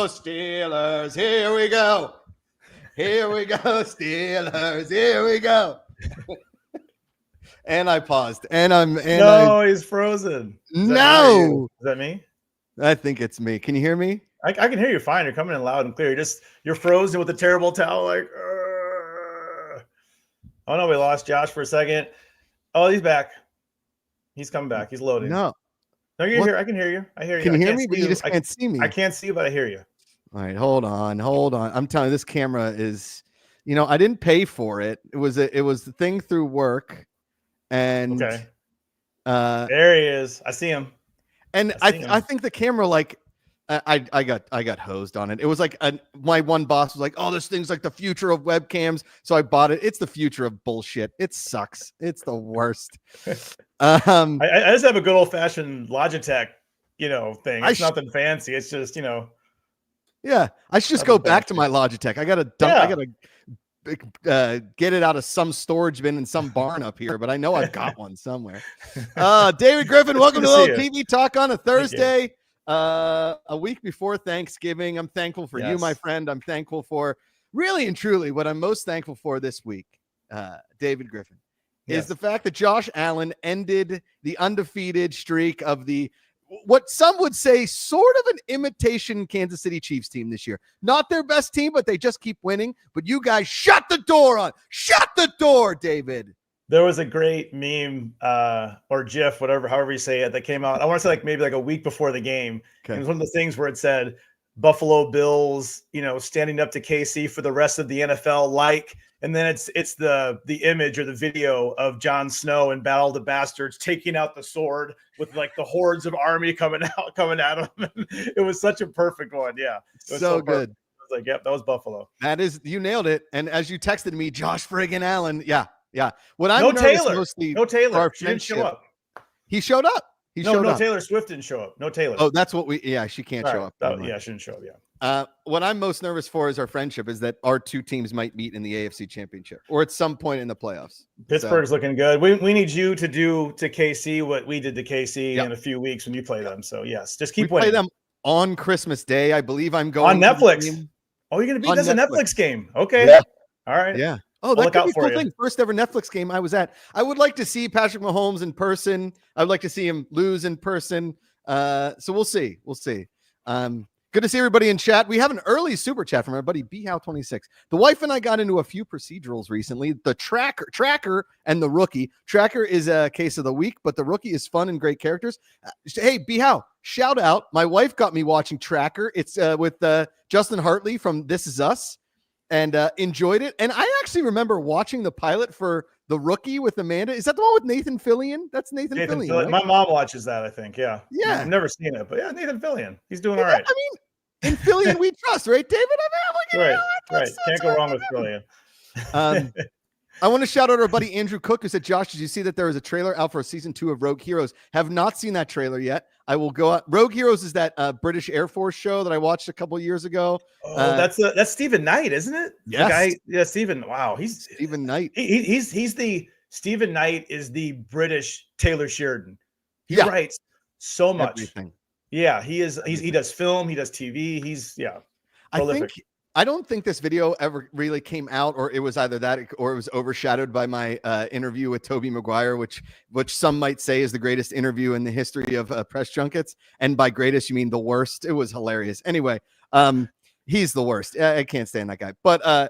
go, Steelers. Here we go. Here we go, Steelers. Here we go. And I paused. He's frozen. Is that me? I think it's me. Can you hear me? I can hear you fine. You're coming in loud and clear. You're frozen with a terrible towel. Like, oh no, we lost Josh for a second. Oh, he's back. He's coming back. He's loading. No, you're here. I can hear you. I hear you. Can you hear me? But you just can't see me. I can't see you, but I hear you. All right, hold on. I'm telling you, this camera is, I didn't pay for it. It was the thing through work, and okay. There he is. I see him. And I think the camera, like, I got hosed on it. It was like my one boss was like, "Oh, this thing's like the future of webcams," so I bought it. It's the future of bullshit. It sucks. It's the worst. I just have a good old fashioned Logitech, thing. It's nothing fancy. It's just Yeah, I should just go back to my Logitech. I gotta get it out of some storage bin in some barn up here, but I know I've got one somewhere. David Griffin, welcome to Little TV Talk on a Thursday, a week before Thanksgiving. I'm thankful for you, my friend. I'm thankful for really and truly what I'm most thankful for this week, David Griffin, is the fact that Josh Allen ended the undefeated streak of what some would say sort of an imitation Kansas City Chiefs team this year. Not their best team, but they just keep winning. But you guys shut the door, David. There was a great meme or GIF, however you say it, that came out. I want to say maybe a week before the game. Okay. It was one of the things where it said Buffalo Bills, standing up to KC for the rest of the NFL, and then it's the image or the video of Jon Snow in Battle of the Bastards taking out the sword with the hordes of army coming at him. It was such a perfect one. Yeah. So good. I was like, yep, that was Buffalo. You nailed it. And as you texted me, Josh friggin' Allen. Yeah. Yeah. What I'm no Taylor. No Taylor. She didn't show up. He showed up. No, Taylor Swift didn't show up. No Taylor. Oh, that's what she can't show up. Yeah, she didn't show up. Yeah. What I'm most nervous for is our friendship is that our two teams might meet in the AFC Championship or at some point in the playoffs. Pittsburgh's looking good. We need you to do to KC what we did to KC in a few weeks when you play them. So yes, just keep winning. Play them on Christmas Day. I believe I'm going on Netflix. Oh, you're going to be that's a Netflix game. Okay. Yeah. All right. Yeah. Oh, that could be a cool thing. First ever Netflix game I was at. I would like to see Patrick Mahomes in person. I would like to see him lose in person. So we'll see. Good to see everybody in chat. We have an early super chat from our buddy BHow26. The wife and I got into a few procedurals recently. The tracker and the rookie. Tracker is a case of the week, but the rookie is fun and great characters. Hey, BHow, shout out. My wife got me watching Tracker. It's with Justin Hartley from This Is Us. And enjoyed it. And I actually remember watching the pilot for The Rookie with Amanda. Is that the one with Nathan Fillion? That's Nathan Fillion. Right? My mom watches that, I think. Yeah. Yeah. I've never seen it, but yeah, Nathan Fillion. He's doing all right. I mean, in Fillion we trust, right, David? Right. Can't go wrong with Fillion. I want to shout out our buddy Andrew Cook, who said, Josh, did you see that there is a trailer out for season 2 of Rogue Heroes? Have not seen that trailer yet. I will go out. Rogue Heroes is that British Air Force show that I watched a couple years ago. Oh, that's Stephen Knight, isn't it? Yes. Stephen. Wow. He's Stephen Knight. He's the Stephen Knight is the British Taylor Sheridan. He writes so much. Everything. Yeah, he is. He does film. He does TV. He's prolific. I don't think this video ever really came out, or it was either that or it was overshadowed by my interview with Tobey Maguire, which some might say is the greatest interview in the history of press junkets. And by greatest, you mean the worst. It was hilarious. Anyway, he's the worst. I can't stand that guy. But I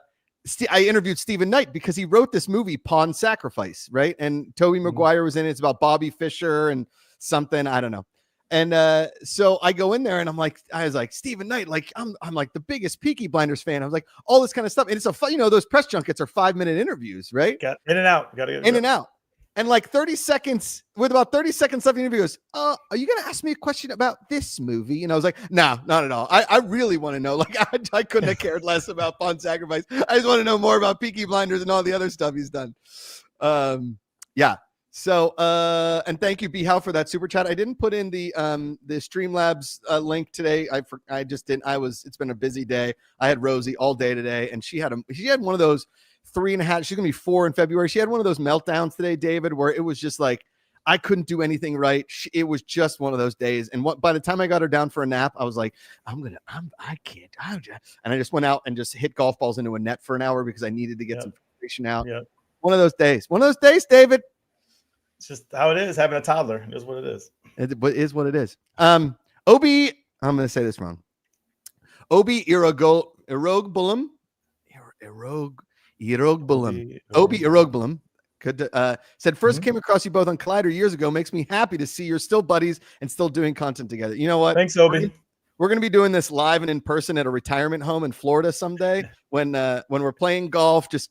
interviewed Stephen Knight because he wrote this movie, Pawn Sacrifice, right? And Tobey Maguire was in it. It's about Bobby Fischer and something. I don't know. And so I go in there and I was like, Stephen Knight, I'm like the biggest Peaky Blinders fan. I was like, all this kind of stuff. And it's those press junkets are 5-minute interviews, right? Got in and out. Got to get in and out. And like 30 seconds, with about 30 seconds left in the interview, goes, are you going to ask me a question about this movie? And I was like, no, not at all. I really want to know. Like, I couldn't have cared less about Pawn Sacrifice. I just want to know more about Peaky Blinders and all the other stuff he's done. Yeah. So, and thank you, BHow, for that super chat. I didn't put in the Streamlabs link today. I just didn't. It's been a busy day. I had Rosie all day today, and she had one of those 3.5. She's gonna be 4 in February. She had one of those meltdowns today, David, where it was just like, I couldn't do anything right. It was just one of those days. And by the time I got her down for a nap, I was like, and I just went out and just hit golf balls into a net for an hour because I needed to get some frustration out. Yeah. One of those days, David. It's just how it is having a toddler. It is what it is. It is what it is. Obi, I'm going to say this wrong. Obi Irogbulum. Obi Irogbulum said, first came across you both on Collider years ago. Makes me happy to see you're still buddies and still doing content together. You know what? Thanks, Obi. We're going to be doing this live and in person at a retirement home in Florida someday when we're playing golf, just,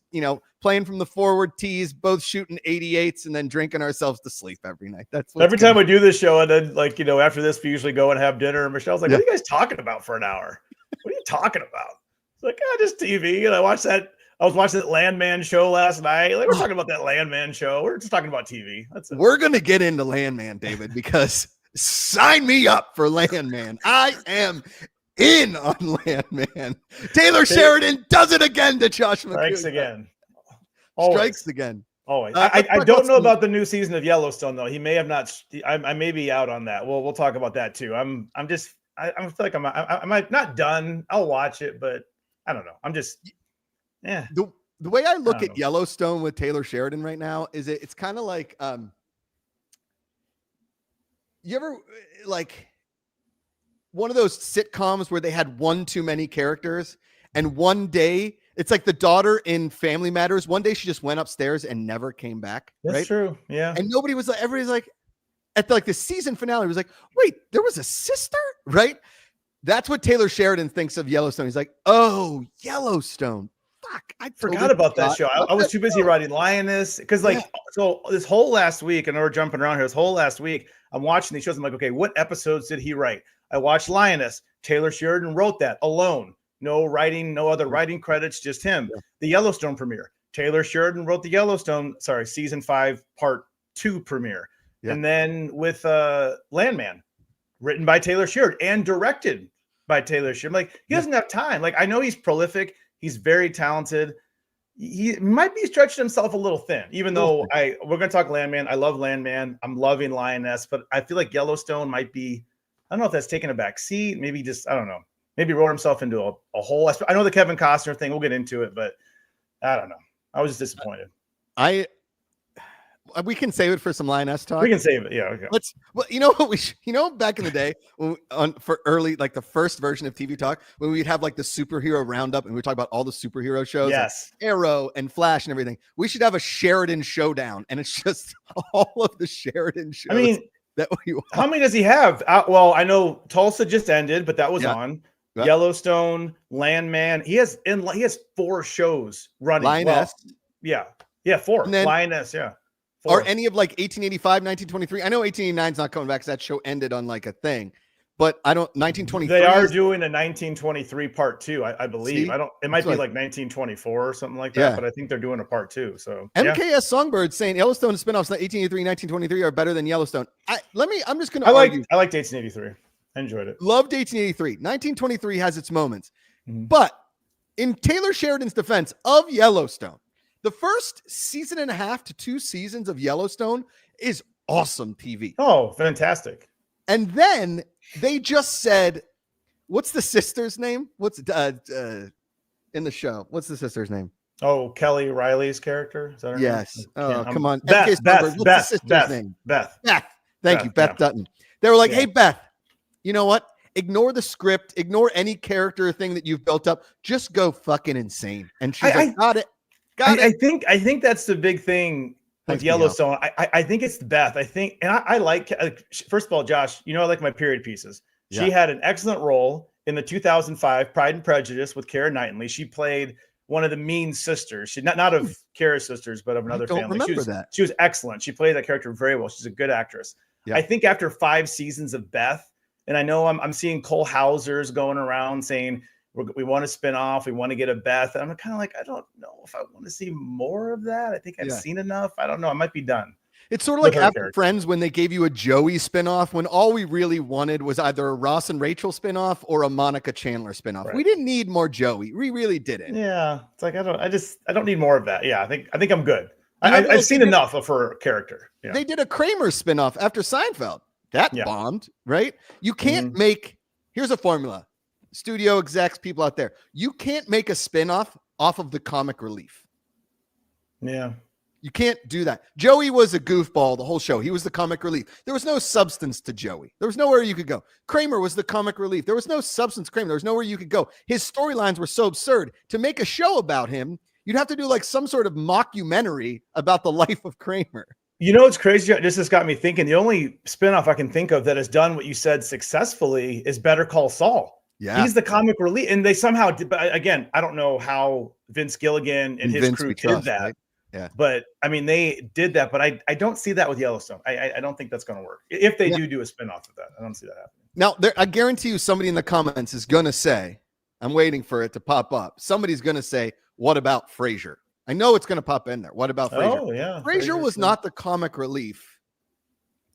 playing from the forward tees, both shooting 88s and then drinking ourselves to sleep every night. That's every time we do this show. And then after this, we usually go and have dinner. And Michelle's like, what are you guys talking about for an hour? What are you talking about? It's like, just TV. And I was watching that Landman show last night. We're talking about that Landman show. We're just talking about TV. That's it. We're going to get into Landman, David, because sign me up for Landman. I am in on Landman. Taylor Sheridan does it again to Josh Macuga. Strikes again. Strikes again. Always. I don't know about the new season of Yellowstone, though. He may have not. I may be out on that. We'll talk about that too. I feel like I'm not done. I'll watch it, but I don't know. I'm just, yeah. The way I look at Yellowstone with Taylor Sheridan right now is it's kind of like, you ever one of those sitcoms where they had one too many characters and one day it's like the daughter in Family Matters. One day she just went upstairs and never came back. That's true. Yeah. And everybody's like at the season finale, it was like, wait, there was a sister, right? That's what Taylor Sheridan thinks of Yellowstone. He's like, oh, Yellowstone. Fuck, I forgot about that show. I was too busy writing Lioness because so this whole last week, and we're jumping around here. This whole last week, I'm watching these shows. I'm like, okay, what episodes did he write? I watched Lioness. Taylor Sheridan wrote that alone. No writing, no other writing credits, just him. Yeah. The Yellowstone premiere. Taylor Sheridan wrote the Yellowstone, season 5, part 2 premiere. Yeah. And then with Landman, written by Taylor Sheridan and directed by Taylor Sheridan. Like, he doesn't have time. Like, I know he's prolific. He's very talented. He might be stretching himself a little thin, even though we're going to talk Landman. I love Landman. I'm loving Lioness, but I feel like Yellowstone might be, I don't know if that's taking a back seat. Maybe just, I don't know. Maybe wrote himself into a hole. I know the Kevin Costner thing. We'll get into it, but I don't know. I was just disappointed. We can save it for some Lioness talk. We can save it. Yeah. Okay. You know what back in the day for early, like the first version of TV Talk, when we'd have like the superhero roundup and we talk about all the superhero shows, yes, like Arrow and Flash and everything. We should have a Sheridan showdown, and it's just all of the Sheridan shows. I mean, how many does he have? Well, I know Tulsa just ended, but that was on. Yep. Yellowstone, Landman. He has 4 shows running. Lioness. Well, yeah, 4. Then, Lioness, yeah. 4. Or any of like 1885, 1923. I know 1889 is not coming back because that show ended on like a thing. But I don't. 1923. They are doing a 1923 part 2, I believe. See? It might be like 1924 or something like that. Yeah. But I think they're doing a part 2. So MKS Songbird saying Yellowstone spinoffs 1883, 1923 are better than Yellowstone. I'm just gonna. I liked 1883. I enjoyed it. Loved 1883. 1923 has its moments. But in Taylor Sheridan's defense of Yellowstone, the first season and a half to 2 seasons of Yellowstone is awesome TV. Oh, fantastic. And then they just said, what's the sister's name? What's in the show? What's the sister's name? Oh, Kelly Riley's character? Is that her yes. name? Oh, come on. Beth. What's the sister's name? Beth. Thank you. Beth Dutton. They were like, hey, Beth, you know what? Ignore the script. Ignore any character thing that you've built up. Just go fucking insane. And she's like, got it. I think that's the big thing with Yellowstone. I think it's Beth. I like, first of all, Josh, I like my period pieces. She had an excellent role in the 2005 Pride and Prejudice with Keira Knightley. She played one of the mean sisters. She not of Keira's sisters, but of another family. She was excellent. She played that character very well. She's a good actress. Yeah. I think after 5 seasons of Beth, and I know I'm seeing Cole Hauser's going around saying we want to spin off, we want to get a Beth. And I'm kind of like, I don't know if I want to see more of that. I think I've seen enough. I don't know. I might be done. It's sort of like after Friends when they gave you a Joey spinoff, when all we really wanted was either a Ross and Rachel spinoff or a Monica Chandler spinoff. Right. We didn't need more Joey. We really didn't. Yeah. It's like I don't need more of that. Yeah, I think I'm good. I've seen enough of her character. Yeah. They did a Kramer spinoff after Seinfeld. That bombed, right? You can't make, here's a formula. Studio execs, people out there. You can't make a spinoff off of the comic relief. Yeah. You can't do that. Joey was a goofball the whole show. He was the comic relief. There was no substance to Joey. There was nowhere you could go. Kramer was the comic relief. There was no substance Kramer. There was nowhere you could go. His storylines were so absurd. To make a show about him, you'd have to do like some sort of mockumentary about the life of Kramer. You know what's crazy? This has got me thinking. The only spinoff I can think of that has done what you said successfully is Better Call Saul. Yeah. He's the comic relief. And they somehow did, but again, I don't know how Vince Gilligan and his crew did that. Right? Yeah. But I mean, they did that, but I don't see that with Yellowstone. I don't think that's going to work. If they do a spinoff of that, I don't see that happening. Now, I guarantee you somebody in the comments is going to say, I'm waiting for it to pop up. Somebody's going to say, what about Frasier? I know it's going to pop in there. What about Frasier? Oh, yeah. Frasier was not the comic relief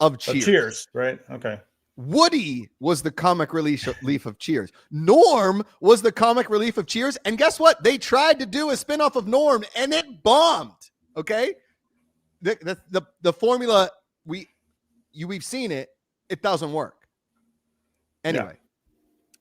of Cheers. Cheers, right? Okay. Woody was the comic relief of Cheers. Norm was the comic relief of Cheers. And guess what? They tried to do a spinoff of Norm and it bombed. Okay. The formula, we've seen it. It doesn't work. Anyway.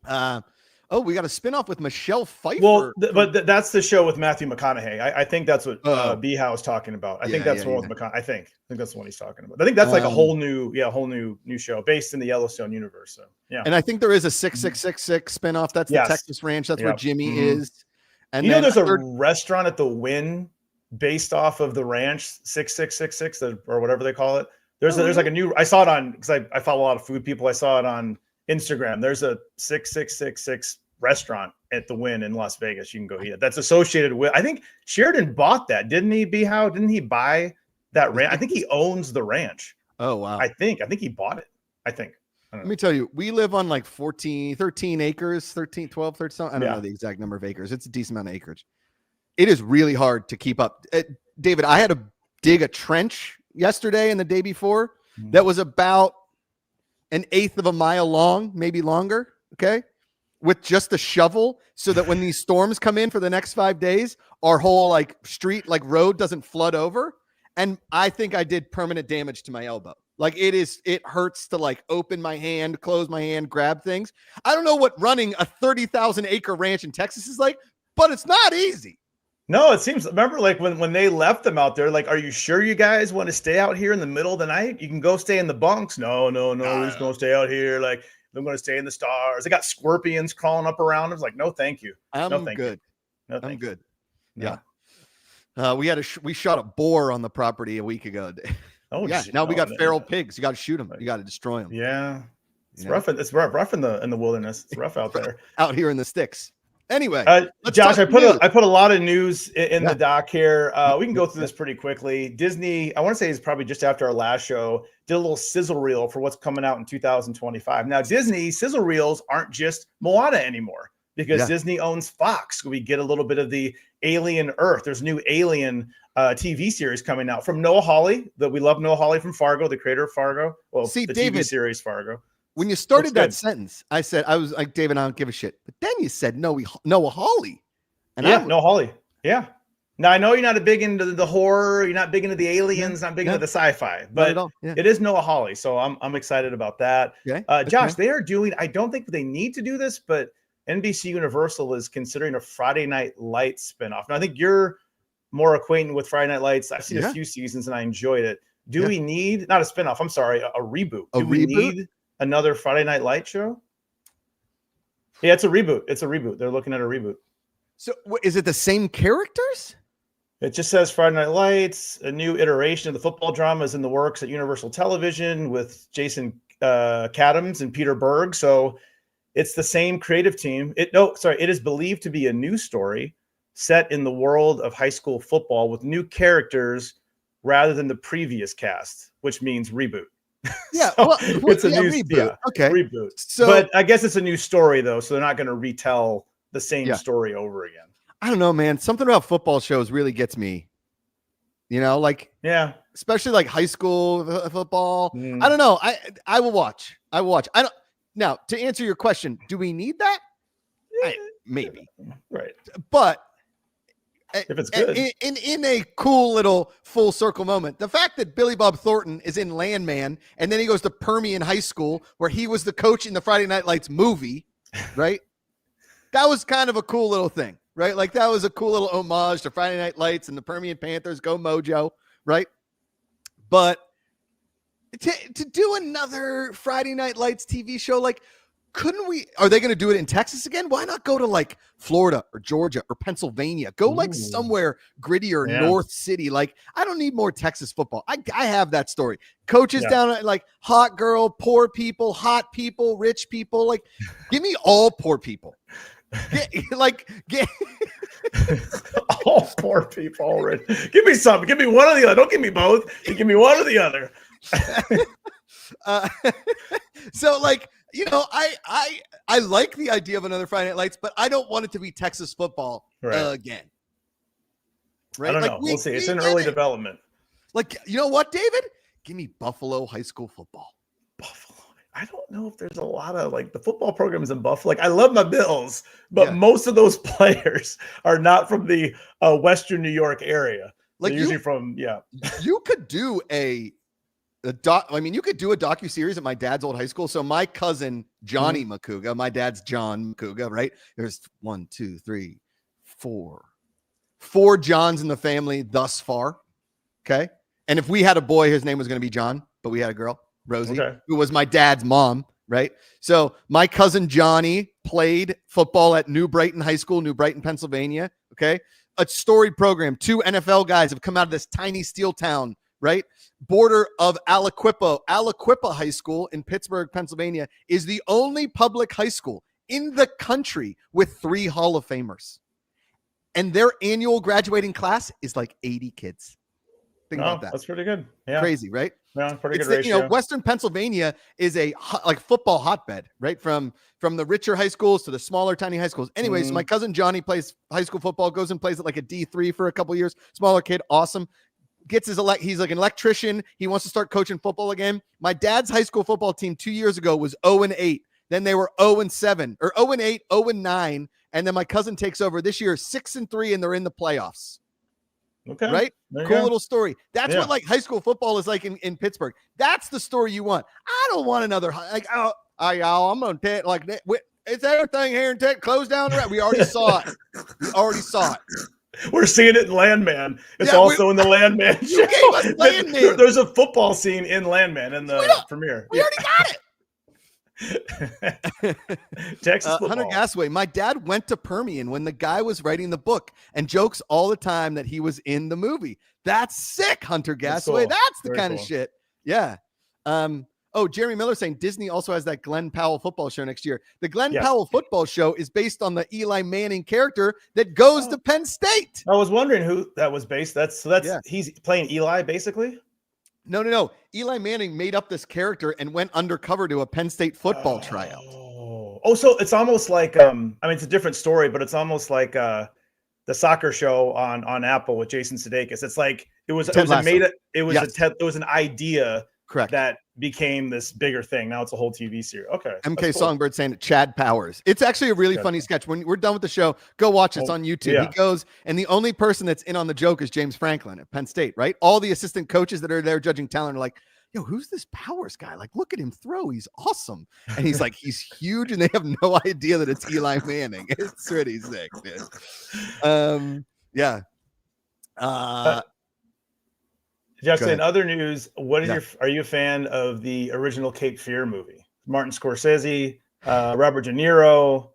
Yeah. We got a spinoff with Michelle Pfeiffer. Well, but that's the show with Matthew McConaughey. I think that's what B-Howe is talking about. I think that's the one with McConaughey. I think that's the one he's talking about. I think that's like a whole new show based in the Yellowstone universe. So yeah. And I think there is a 6666 spinoff. That's the Texas Ranch. That's where Jimmy is. And there's a restaurant at the Wynn based off of the ranch 6666 or whatever they call it. There's like a new. I saw it on because I follow a lot of food people. I saw it on Instagram. There's a 6666 restaurant at the Wynn in Las Vegas. You can go eat. That's associated with. I think Sheridan bought that, didn't he? B-How? Didn't he buy that ranch? I think he owns the ranch. Oh wow! I think he bought it. I think. Let me tell you, we live on like 13 acres, 13, 12, 13 something. I don't know the exact number of acres. It's a decent amount of acreage. It is really hard to keep up. David, I had to dig a trench yesterday and the day before that was about 1/8 of a mile long, maybe longer. Okay. With just a shovel so that when these storms come in for the next 5 days, our whole like street, like road doesn't flood over. And I think I did permanent damage to my elbow. Like it hurts to like open my hand, close my hand, grab things. I don't know what running a 30,000 acre ranch in Texas is like, but it's not easy. No, it seems, remember like when they left them out there, like, are you sure you guys want to stay out here in the middle of the night? You can go stay in the bunks. No, we're just going to stay out here. Like, I'm going to stay in the stars. They got scorpions crawling up around. I was like, no, thank you. I'm good. No, I'm good. Yeah. We shot a boar on the property a week ago. Oh yeah. Now we got feral pigs. You got to shoot them. You got to destroy them. Yeah. It's rough. It's rough in the wilderness. It's rough out there. Out here in the sticks. Anyway, Josh, I put a lot of news in the doc here. We can go through this pretty quickly. Disney, I want to say it's probably just after our last show, did a little sizzle reel for what's coming out in 2025. Now, Disney sizzle reels aren't just Moana anymore because Disney owns Fox. We get a little bit of the Alien Earth. There's a new Alien TV series coming out from Noah Hawley. We love Noah Hawley from Fargo, the creator of Fargo. Well, the David, TV series Fargo. When you started that sentence, I was like, David, I don't give a shit. But then you said Noah Hawley. And Noah Hawley. Yeah. Now, I know you're not big into the horror. You're not big into the aliens, not big into the sci-fi. But it is Noah Hawley. So I'm excited about that. Okay. Josh, they are doing, I don't think they need to do this, but NBC Universal is considering a Friday Night Lights spinoff. Now, I think you're more acquainted with Friday Night Lights. I've seen a few seasons and I enjoyed it. Do we need, not a spinoff, I'm sorry, a reboot. We need another Friday Night Light show? Yeah, it's a reboot. They're looking at a reboot. So is it the same characters? It just says Friday Night Lights. A new iteration of the football drama is in the works at Universal Television with Jason Katims and Peter Berg. So it's the same creative team. It is believed to be a new story set in the world of high school football with new characters rather than the previous cast, which means reboot. Yeah, it's a new reboot. Yeah, okay, reboot. So, but I guess it's a new story though, so they're not going to retell the same story over again. I don't know, man. Something about football shows really gets me. You know, like especially like high school football. I don't know. I will watch. I don't. Now, to answer your question, do we need that? Maybe. Right. But if it's good. In a cool little full circle moment, the fact that Billy Bob Thornton is in Landman and then he goes to Permian High School where he was the coach in the Friday Night Lights movie, right? That was kind of a cool little thing, right? Like that was a cool little homage to Friday Night Lights and the Permian Panthers, go Mojo, right? But to do another Friday Night Lights TV show, like, are they going to do it in Texas again? Why not go to like Florida or Georgia or Pennsylvania? Go like somewhere grittier, North City. Like, I don't need more Texas football. I have that story. Coaches down at like hot girl, poor people, hot people, rich people. Like, give me all poor people. Get all poor people already. Give me some. Give me one or the other. Don't give me both. You give me one or the other. So like, you know, I like the idea of another Friday Night Lights, but I don't want it to be Texas football again. Right? I don't know. We'll see. It's in early development. Like, you know what, David? Give me Buffalo high school football. Buffalo. I don't know if there's a lot of like the football programs in Buffalo. Like, I love my Bills, but most of those players are not from the Western New York area. Like, they're usually from You could do you could do a docuseries at my dad's old high school. So my cousin Johnny Macuga, my dad's John Macuga, right? There's 1, 2, 3, 4 Johns in the family thus far. Okay. And if we had a boy, his name was going to be John, but we had a girl, Rosie, who was my dad's mom, right? So my cousin Johnny played football at New Brighton High School, New Brighton, Pennsylvania. Okay. A storied program. 2 NFL guys have come out of this tiny steel town, right? Border of Aliquippa High School in Pittsburgh, Pennsylvania is the only public high school in the country with 3 Hall of Famers. And their annual graduating class is like 80 kids. Think about that. That's pretty good. Yeah. Crazy, right? Yeah, pretty good ratio. You know, Western Pennsylvania is a like football hotbed, right? From the richer high schools to the smaller, tiny high schools. Anyways, so my cousin Johnny plays high school football, goes and plays at like a D3 for a couple years. Smaller kid, awesome. Gets he's like an electrician. He wants to start coaching football again. My dad's high school football team 2 years ago was 0-8. Then they were 0-7 or 0-8, 0-9. And then my cousin takes over this year, 6-3, and they're in the playoffs. Okay. Right? Cool little story. That's what like high school football is like in Pittsburgh. That's the story you want. I don't want another like I'm gonna take like it's everything here in Tech closed down. We already saw it. We're seeing it in Landman. It's also in the Landman show. Landman. There's a football scene in Landman in the premiere. We already got it. Texas football. Hunter Gasway. My dad went to Permian when the guy was writing the book and jokes all the time that he was in the movie. That's sick, Hunter Gasway. That's the kind of shit. Yeah. Jeremy Miller saying Disney also has that Glenn Powell football show next year. The Glenn Powell football show is based on the Eli Manning character that goes to Penn State. I was wondering who that was based. He's playing Eli basicing? No. Eli Manning made up this character and went undercover to a Penn State football tryout. So it's almost like it's a different story, but it's almost like the soccer show on Apple with Jason Sudeikis. It's like it was an idea. Correct. That became this bigger thing. Now it's a whole TV series. Okay. MK Songbird saying it, Chad Powers. It's actually a really funny sketch. When we're done with the show, go watch it. It's on YouTube. Yeah. He goes, and the only person that's in on the joke is James Franklin at Penn State, right? All the assistant coaches that are there judging talent are like, yo, who's this Powers guy? Like, look at him throw. He's awesome. And he's like, he's huge, and they have no idea that it's Eli Manning. It's pretty sick, man. Yeah. Justin, in other news, are you a fan of the original Cape Fear movie? Martin Scorsese, Robert De Niro.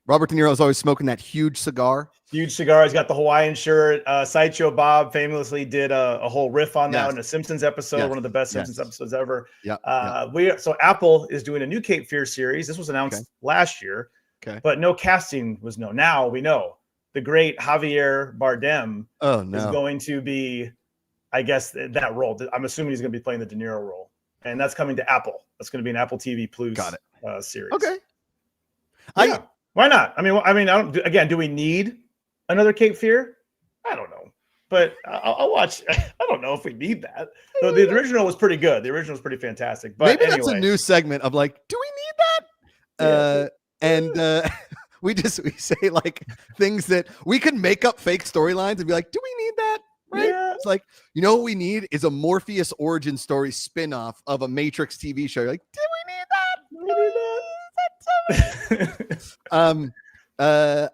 Robert De Niro is always smoking that huge cigar. He's got the Hawaiian shirt. Sideshow Bob famously did a whole riff on that in a Simpsons episode, one of the best Simpsons episodes ever. So Apple is doing a new Cape Fear series. This was announced last year, but no casting was known. Now we know the great Javier Bardem is going to be, I guess, that role. I'm assuming he's going to be playing the De Niro role, and that's coming to Apple. That's going to be an Apple TV Plus series. Okay. Why not? I don't. Again, do we need another Cape Fear? I don't know, but I'll watch. I don't know if we need that. So the original was pretty good. The original was pretty fantastic. But maybe that's a new segment of like, do we need that? we say like things that we can make up fake storylines and be like, do we need that? Right? Yeah. It's like, you know what we need is a Morpheus origin story spin-off of a Matrix TV show. You're like, do we need that?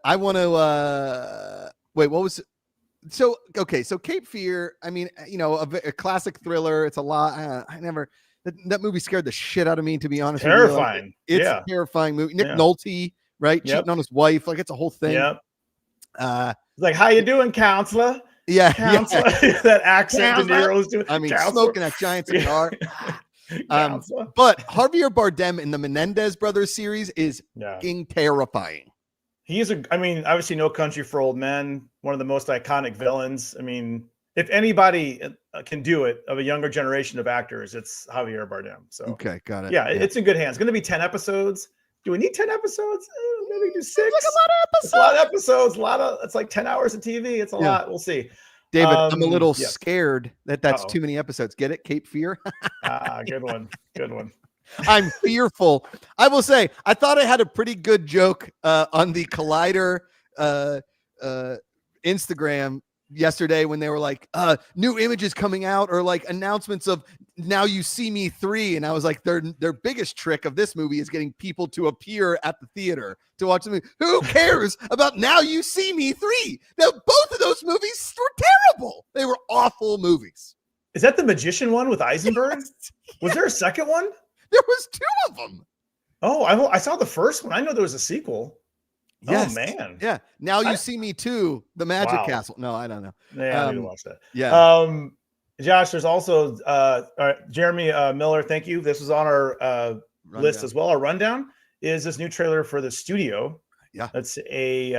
I want to wait, what was so okay, so Cape Fear, I mean, you know, a classic thriller. It's a lot. That movie scared the shit out of me, to be honest. Terrifying. With you. It's a terrifying movie. Nick Nolte, right? Yep. Cheating on his wife, like it's a whole thing. Yep. Like, how you doing, counselor? Yeah, counselor. Yeah. That accent De Niro's doing. I mean, counselor. smoking that giant cigar. But Javier Bardem in the Menendez Brothers series is fucking terrifying. I mean, obviously No Country for Old Men, one of the most iconic villains. I mean, if anybody can do it of a younger generation of actors, it's Javier Bardem. So, okay, got it. Yeah, it's in good hands. It's going to be 10 episodes. Do we need 10 episodes? Maybe do 6. Like a lot of episodes. It's a lot of episodes. It's like 10 hours of TV. It's a lot. We'll see. David, I'm a little scared that's too many episodes. Get it? Cape Fear? Good one. Good one. I'm fearful. I will say, I thought I had a pretty good joke on the Collider Instagram yesterday when they were like, new images coming out or like announcements of Now You See Me 3. And I was like, their biggest trick of this movie is getting people to appear at the theater to watch the movie. Who cares about Now You See Me 3? Now, both of those movies were terrible. They were awful movies. Is that the Magician one with Eisenberg? Yes. Was there a second one? There was 2 of them. Oh, I saw the first one. I know there was a sequel. Yes. Oh, man. Yeah. Now You See Me 2, The Magic Castle. No, I don't know. Yeah, I need to watch that. Yeah. Josh, there's also Jeremy Miller. Thank you. This was on our list as well. Our rundown is this new trailer for The Studio. Yeah. That's a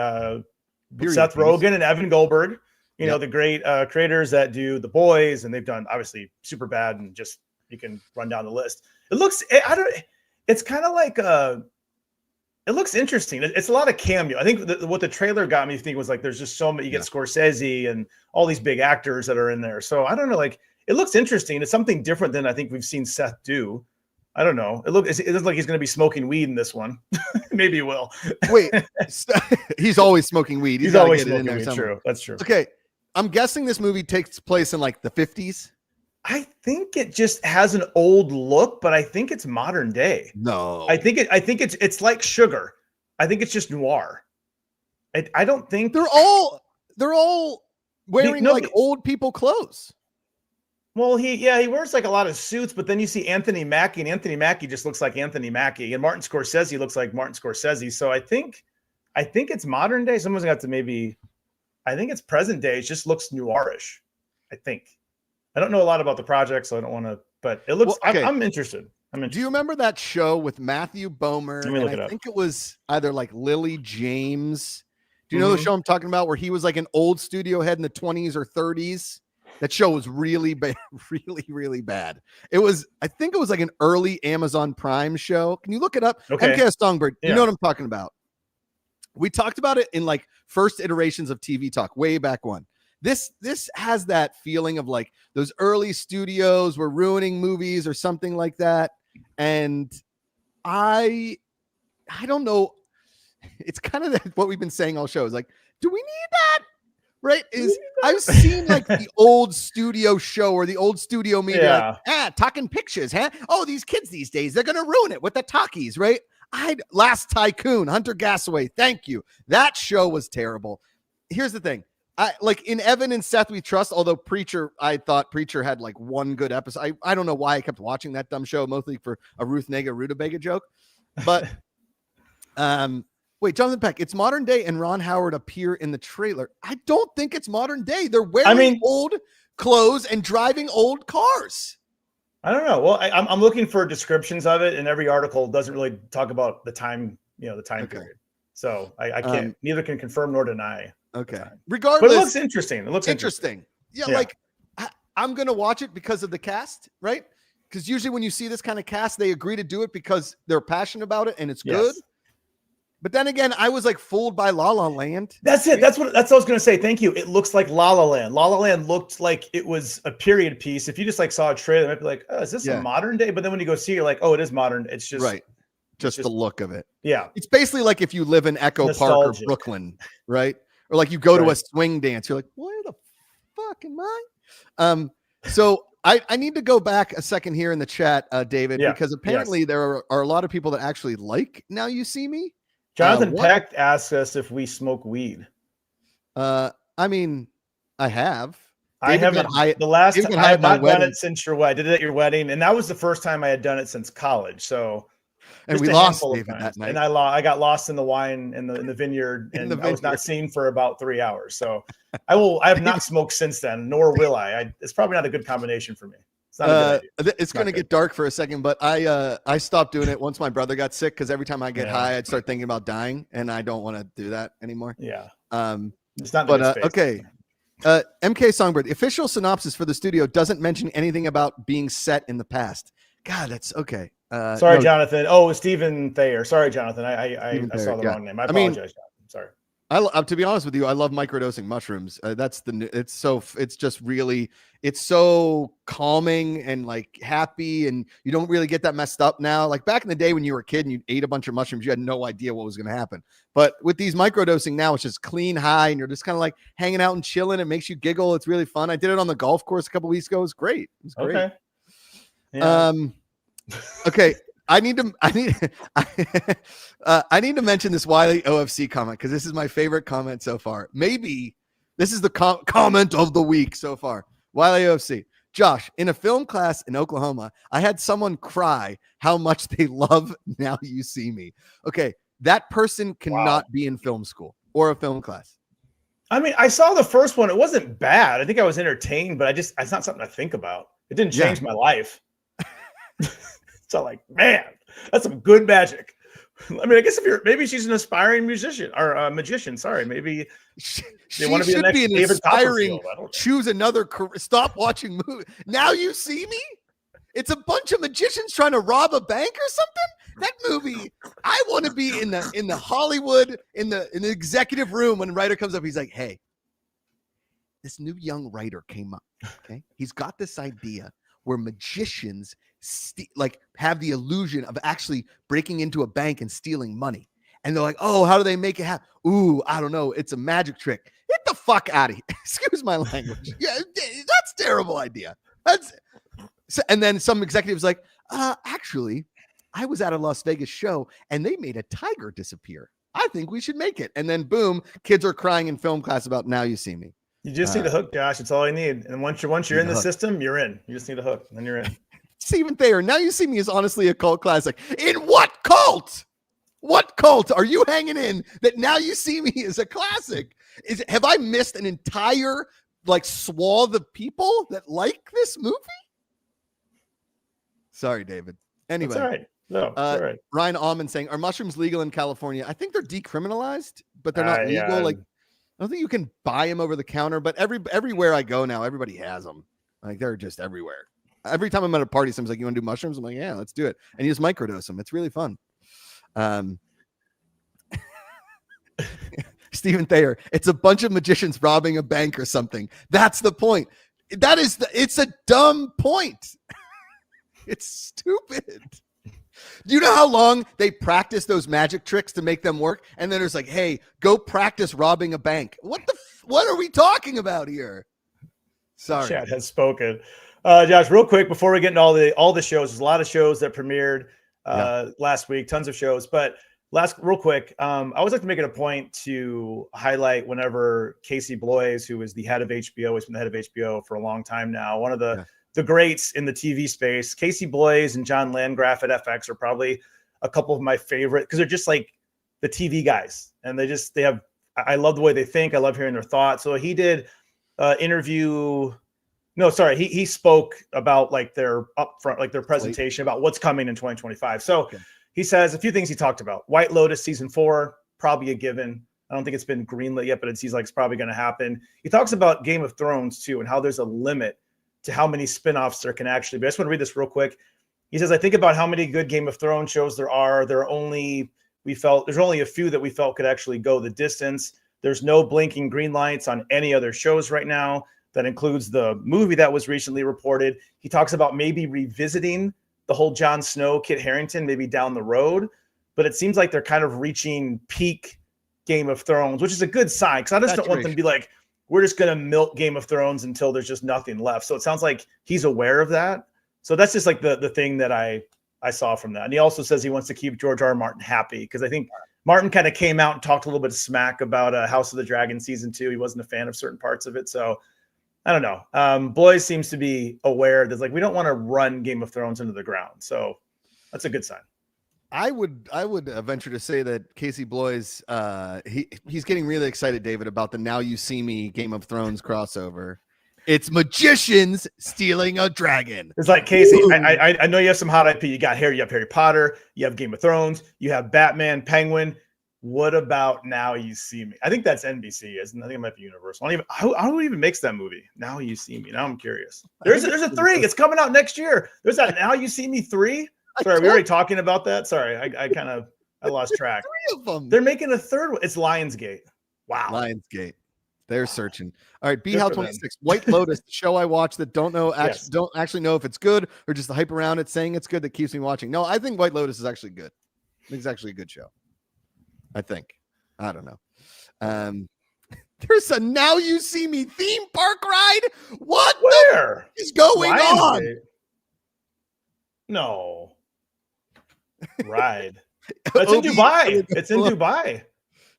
Seth Rogen and Evan Goldberg. You know, the great creators that do The Boys, and they've done obviously Superbad, and just you can run down the list. It looks, it's kind of like it looks interesting. It's a lot of cameo. I think what the trailer got me thinking was like, there's just so many, you get Scorsese and all these big actors that are in there. So I don't know, like it looks interesting. It's something different than I think we've seen Seth do. I don't know. It looks like he's going to be smoking weed in this one. Maybe he will. Wait, he's always smoking weed. He's always smoking weed. True. That's true. Okay. I'm guessing this movie takes place in like the 50s. I think it just has an old look, but I think it's modern day. No, I think it's like Sugar. I think it's just noir. I don't think they're all wearing like old people clothes. Well, he wears like a lot of suits, but then you see Anthony Mackie, and Anthony Mackie just looks like Anthony Mackie, and Martin Scorsese looks like Martin Scorsese. So I think it's modern day. Someone's got to I think it's present day. It just looks noirish. I think. I don't know a lot about the project, so I don't want to, but it looks, okay. I'm interested. Do you remember that show with Matthew Bomer? I think it was either like Lily James. Do you know the show I'm talking about where he was like an old studio head in the 20s or 30s? That show was really bad, really, really bad. I think it was like an early Amazon Prime show. Can you look it up? Okay. MKS Songbird. You know what I'm talking about. We talked about it in like first iterations of TV Talk way back when. This has that feeling of like those early studios were ruining movies or something like that. And I don't know. It's kind of what we've been saying all shows. Like, do we need that? Right? I've seen like the old studio show or the old studio media, like, talking pictures, huh? Oh, these kids these days, they're gonna ruin it with the talkies, right? Last Tycoon, Hunter Gassaway, thank you. That show was terrible. Here's the thing. Like in Evan and Seth We Trust, although Preacher, I thought Preacher had like one good episode. I don't know why I kept watching that dumb show, mostly for a Ruth Negga Rutabaga joke. But wait, Jonathan Peck, it's modern day and Ron Howard appear in the trailer. I don't think it's modern day. They're wearing old clothes and driving old cars. I don't know. Well, I'm looking for descriptions of it, and every article doesn't really talk about the time, the time period. So I can't, neither can confirm nor deny. Okay. Regardless, but it looks interesting. It looks interesting. Yeah, like I'm gonna watch it because of the cast, right? Because usually when you see this kind of cast, they agree to do it because they're passionate about it and it's good. But then again, I was like fooled by La La Land. That's it. That's what I was gonna say. Thank you. It looks like La La Land. La La Land looked like it was a period piece. If you just like saw a trailer, you might be like, oh, is this a modern day? But then when you go see it, you're like, oh, it is modern. It's just just the look of it. Yeah. It's basically like if you live in Echo Park or Brooklyn, right? Or like you go to a swing dance, you're like, where the fuck am I? So I need to go back a second here in the chat, David, because apparently there are a lot of people that actually like Now You See Me. Jonathan Peck asks us if we smoke weed. I mean, I have. I haven't. I have not done it since your wedding. I did it at your wedding, and that was the first time I had done it since college. So, and we lost David that night. And I got lost in the wine in the vineyard, and I was not seen for about 3 hours. So, I have not smoked since then, nor will I. It's probably not a good combination for me. It's not a good idea. It's going to get dark for a second, but I stopped doing it once my brother got sick, because every time I get high, I'd start thinking about dying, and I don't want to do that anymore. Yeah. It's not. But okay. MK Songbird, the official synopsis for the studio doesn't mention anything about being set in the past. God, that's okay. Sorry, Jonathan. Oh, Stephen Thayer. Sorry, Jonathan. I saw the wrong name. I apologize, Jonathan. Sorry. To be honest with you, I love microdosing mushrooms. It's so calming and like happy, and you don't really get that messed up now. Like back in the day when you were a kid and you ate a bunch of mushrooms, you had no idea what was going to happen. But with these microdosing now, it's just clean high, and you're just kind of like hanging out and chilling. It makes you giggle. It's really fun. I did it on the golf course a couple weeks ago. It was great. It was great. Okay. Yeah. Okay. I need to mention this Wiley OFC comment, because this is my favorite comment so far. Maybe this is the comment of the week so far. Wiley OFC. Josh, in a film class in Oklahoma, I had someone cry how much they love Now You See Me. Okay, that person cannot be in film school or a film class. I mean, I saw the first one. It wasn't bad. I think I was entertained, but it's not something to think about. It didn't change my life. So like, man, that's some good magic. I mean, I guess maybe she's an aspiring musician or a magician. Sorry, maybe they want to be the next David Copperfield. Choose another career. Stop watching movies. Now You See Me. It's a bunch of magicians trying to rob a bank or something. That movie. I want to be in the Hollywood in the executive room when a writer comes up. He's like, hey, this new young writer came up. Okay, he's got this idea where magicians have the illusion of actually breaking into a bank and stealing money. And they're like, oh, how do they make it happen? Ooh, I don't know. It's a magic trick. Get the fuck out of here. Excuse my language. Yeah, that's a terrible idea. And then some executive's like, actually, I was at a Las Vegas show and they made a tiger disappear. I think we should make it. And then boom, kids are crying in film class about Now You See Me. You just need a hook, Josh. It's all you need. And once you're in the system, you're in. You just need a hook, and then you're in. Stephen Thayer, Now You See Me is honestly a cult classic. In what cult? What cult are you hanging in that Now You See Me is a classic? Have I missed an entire swath of people that like this movie? Sorry, David. Anyway. That's all right. No, all right. Ryan Allman saying, are mushrooms legal in California? I think they're decriminalized, but they're not legal. Yeah. I don't think you can buy them over the counter, but everywhere I go now, everybody has them. Like they're just everywhere. Every time I'm at a party, someone's like, you want to do mushrooms? I'm like, yeah, let's do it. And you just microdose them. It's really fun. Stephen Thayer, it's a bunch of magicians robbing a bank or something. That's the point. It's a dumb point. It's stupid. Do you know how long they practice those magic tricks to make them work? And then it's like, hey, go practice robbing a bank. What are we talking about here? Sorry. Chat has spoken. Josh, real quick, before we get into all the shows, there's a lot of shows that premiered last week, tons of shows. But real quick, I always like to make it a point to highlight whenever Casey Bloys, who is the head of HBO, has been the head of HBO for a long time now, one of the greats in the TV space. Casey Bloys and John Landgraf at FX are probably a couple of my favorite, because they're just like the TV guys, and I love the way they think. I love hearing their thoughts. So he did interview. No, sorry. He spoke about their upfront, their presentation about what's coming in 2025. So he says a few things he talked about. White Lotus season 4, probably a given. I don't think it's been greenlit yet, but it seems like it's probably going to happen. He talks about Game of Thrones too, and how there's a limit to how many spinoffs there can actually be. I just want to read this real quick. He says, I think about how many good Game of Thrones shows there are. There's only a few that we felt could actually go the distance. There's no blinking green lights on any other shows right now. That includes the movie that was recently reported. He talks about maybe revisiting the whole Jon Snow, Kit Harington, maybe down the road. but it seems like they're kind of reaching peak Game of Thrones, which is a good sign because I just don't want them to be like, we're just going to milk Game of Thrones until there's just nothing left. So it sounds like he's aware of that. So that's just like the thing that I saw from that. And he also says he wants to keep George R. R. Martin happy because I think Martin kind of came out and talked a little bit of smack about House of the Dragon season 2. He wasn't a fan of certain parts of it. So I don't know. Blois seems to be aware that like we don't want to run Game of Thrones into the ground. So that's a good sign. I would venture to say that Casey Blois, he's getting really excited, David, about the Now You See Me Game of Thrones crossover. It's magicians stealing a dragon. It's like, Casey, I know you have some hot IP. You have Harry Potter, you have Game of Thrones, you have Batman, Penguin. What about Now You See Me? I think that's NBC, isn't it? I think it might be Universal. Who even makes that movie? Now You See Me. Now I'm curious. There's a 3. It's coming out next year. There's that Now You See Me 3. Sorry, we already talking about that. Sorry, I lost track. 3 of them. They're making a 3rd one. It's Lionsgate. Wow. Lionsgate. They're searching. All right, B-How 26. White Lotus, the show I watch that don't actually know if it's good or just the hype around it saying it's good that keeps me watching. No, I think White Lotus is actually good. I think it's actually a good show. I think. I don't know. There's a Now You See Me theme park ride. Where is going on? No. Ride. That's in Dubai. It's in Dubai.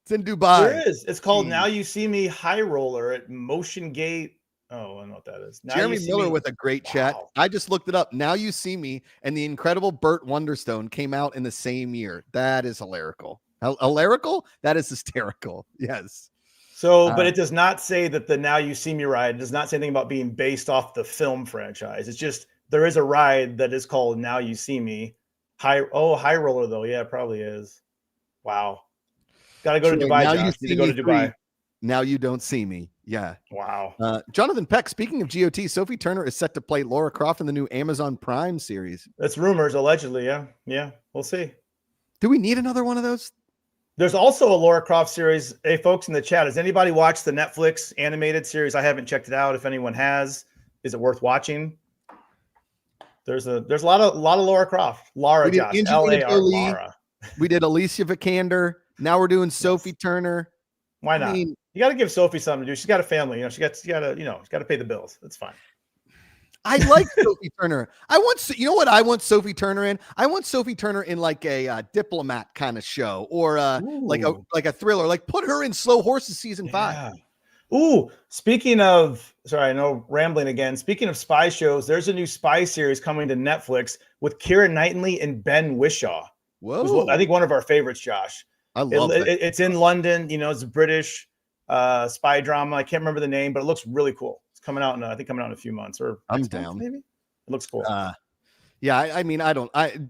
It's in Dubai. There is. It's called Now You See Me High Roller at Motion Gate. Oh, I don't know what that is. Now Jeremy Miller with a great chat. I just looked it up. Now You See Me and the incredible Burt Wonderstone came out in the same year. That is hilarical. Hilarical? That is hysterical. Yes. So, but it does not say that the Now You See Me ride, it does not say anything about being based off the film franchise. It's just there is a ride that is called Now You See Me. High roller though. Yeah, it probably is. Wow. Got to go to Dubai. Now Josh. You need to go to Dubai. Now You Don't See Me. Yeah. Wow. Jonathan Peck, speaking of GOT, Sophie Turner is set to play Laura Croft in the new Amazon Prime series. That's rumors, allegedly. Yeah. Yeah. We'll see. Do we need another one of those? There's also a Laura Croft series. Hey, folks in the chat, has anybody watched the Netflix animated series? I haven't checked it out. If anyone has, is it worth watching? There's a lot of Laura Croft. Laura, Josh. L-A-R, Laura. We did Alicia Vikander. Now we're doing Sophie Turner. Why not? You got to give Sophie something to do. She's got a family. She's got to pay the bills. That's fine. I like Sophie Turner. You know what I want Sophie Turner in? I want Sophie Turner in like a diplomat kind of show or like a thriller. Like put her in Slow Horses season 5. Ooh, speaking of, sorry, I know rambling again. Speaking of spy shows, there's a new spy series coming to Netflix with Keira Knightley and Ben Whishaw. Whoa. I think one of our favorites, Josh. I love it. It's in London. It's a British spy drama. I can't remember the name, but it looks really cool. It's coming out in a few months. Or I'm down. Maybe it looks cool. Yeah,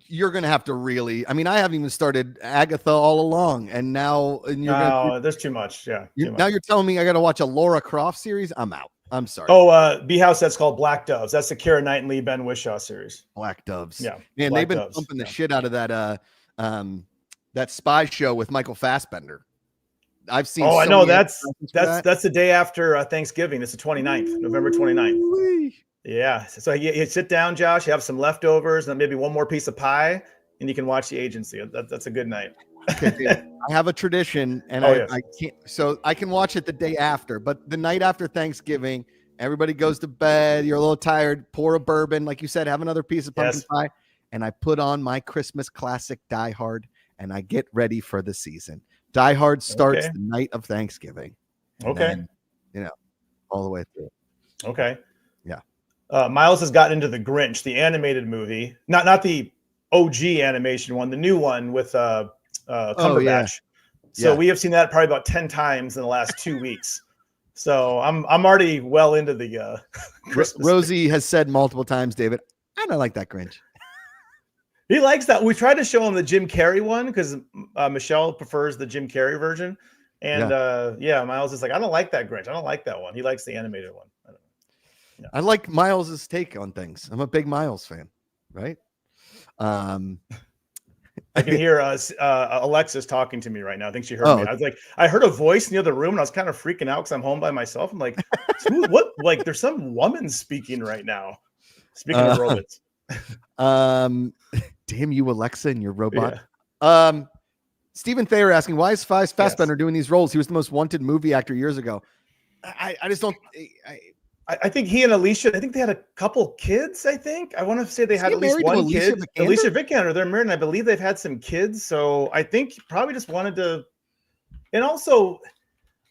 you're gonna have to really. I haven't even started Agatha all along, and now there's too much. Yeah. Now you're telling me I got to watch a Laura Croft series. I'm out. I'm sorry. Oh, B-House, that's called Black Doves. That's the Keira Knightley, Ben Whishaw series. Black Doves. Yeah. Man, they've been pumping the shit out of that spy show with Michael Fassbender. I've seen. Oh, I know. That's the day after Thanksgiving. It's the 29th, November 29th. Ooh-wee. Yeah. So you sit down, Josh, you have some leftovers and maybe one more piece of pie and you can watch The Agency. That's a good night. Okay, dude, I have a tradition and I can't, so I can watch it the day after, but the night after Thanksgiving, everybody goes to bed. You're a little tired, pour a bourbon. Like you said, have another piece of pumpkin pie. And I put on my Christmas classic Die Hard and I get ready for the season. Die Hard starts the night of Thanksgiving. Then, all the way through. Okay. Yeah. Miles has gotten into the Grinch, the animated movie, not the OG animation one, the new one with Cumberbatch. So we have seen that probably about 10 times in the last 2 weeks. So I'm already well into the Christmas. Rosie has said multiple times, David, I don't like that Grinch. He likes that. We tried to show him the Jim Carrey one because Michelle prefers the Jim Carrey version. And Miles is like, I don't like that Grinch. I don't like that one. He likes the animated one. I don't know. Yeah. I like Miles's take on things. I'm a big Miles fan, right? I can hear Alexis talking to me right now. I think she heard me. I was like, I heard a voice in the other room and I was kind of freaking out because I'm home by myself. I'm like, what? Like there's some woman speaking right now. Speaking of robots. Damn you, Alexa, and your robot. Yeah. Stephen Thayer asking, why is Fassbender doing these roles? He was the most wanted movie actor years ago. I just don't. I think he and Alicia, I think they had a couple kids, I think. I want to say they had at least one kid. Alicia Vikander, they're married, and I believe they've had some kids. So I think he probably just wanted to. And also,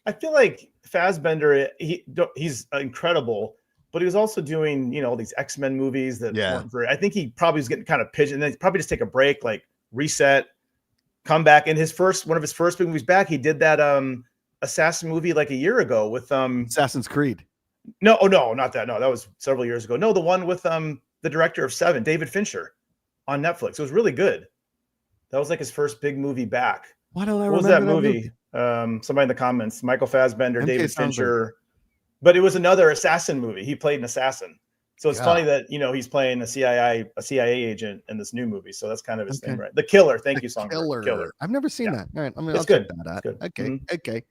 I feel like Fassbender, he's incredible, but he was also doing, all these X-Men movies that weren't very. I think he probably was getting kind of pigeon. Then probably just take a break, like reset, come back. And one of his first big movies back, he did that assassin movie like a year ago with Assassin's Creed. No, not that. No, that was several years ago. No, the one with the director of Seven, David Fincher, on Netflix. It was really good. That was like his first big movie back. Why don't I what remember was that movie? Somebody in the comments, Michael Fassbender, David Fincher. But it was another assassin movie. He played an assassin. So it's funny that, he's playing a CIA agent in this new movie. So that's kind of his thing, right? The Killer. Thank you, Songbird. Killer. I've never seen that. All right. It's good. That. Good. Okay. Mm-hmm. Okay.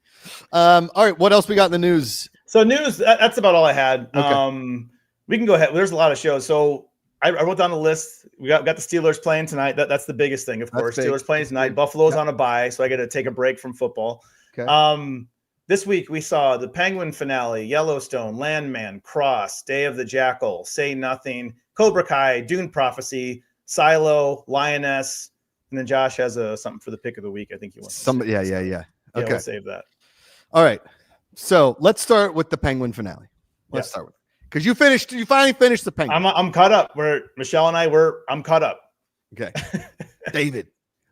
All right. What else we got in the news? So news, that's about all I had. Okay. We can go ahead. There's a lot of shows. So I wrote down the list. We got the Steelers playing tonight. That's the biggest thing, of course. Steelers playing tonight. Buffalo's on a bye, so I got to take a break from football. Okay. This week we saw the Penguin finale, Yellowstone, Landman, Cross, Day of the Jackal, Say Nothing, Cobra Kai, Dune Prophecy, Silo, Lioness, and then Josh has something for the pick of the week. I think he wants somebody. Yeah. Okay, we'll save that. All right. So let's start with the Penguin finale. Let's start with because you finally finished the Penguin. I'm caught up. Michelle and I'm caught up. Okay. David.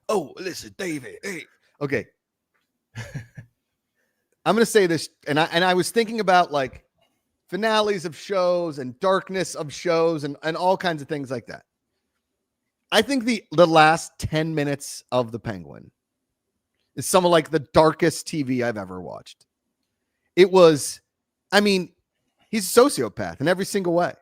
Oh, listen, David. Hey. Okay. I'm going to say this, and I was thinking about like finales of shows and darkness of shows and all kinds of things like that. I think the last 10 minutes of the Penguin is some of like the darkest TV I've ever watched. It was, he's a sociopath in every single way.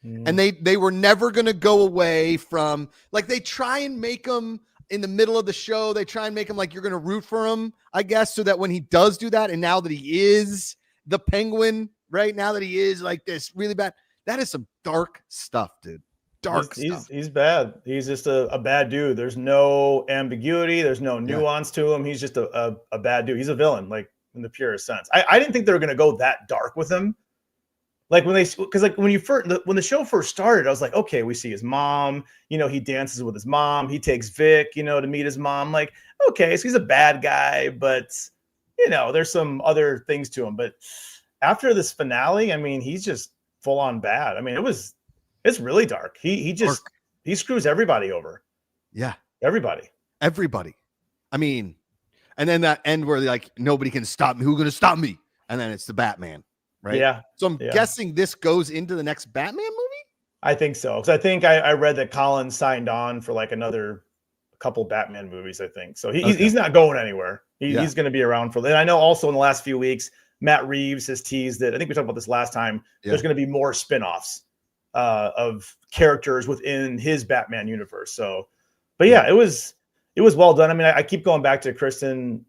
And they were never going to go away from, like, they try and make him in the middle of the show. They try and make him like you're going to root for him, I guess, so that when he does do that, and now that he is the Penguin, right now that he is like this really bad, that is some dark stuff, dude. Dark stuff. He's bad. He's just a bad dude. There's no ambiguity. There's no nuance to him. He's just a bad dude. He's a villain, like in the purest sense. I didn't think they were going to go that dark with him. Like when the show first started, I was like, okay, we see his mom, he dances with his mom. He takes Vic, to meet his mom. Like, okay, so he's a bad guy, but there's some other things to him. But after this finale, he's just full on bad. It's really dark. He screws everybody over. Yeah. Everybody. And then that end where they're like, nobody can stop me. Who's going to stop me? And then it's the Batman. Right. Yeah. So I'm guessing this goes into the next Batman movie. I think so. Because I think I read that Colin signed on for like another couple Batman movies, I think. So he's not going anywhere. He's going to be around for. And I know also in the last few weeks, Matt Reeves has teased that. I think we talked about this last time. There's going to be more spinoffs of characters within his Batman universe. So, but yeah, it was well done. I keep going back to Kristen.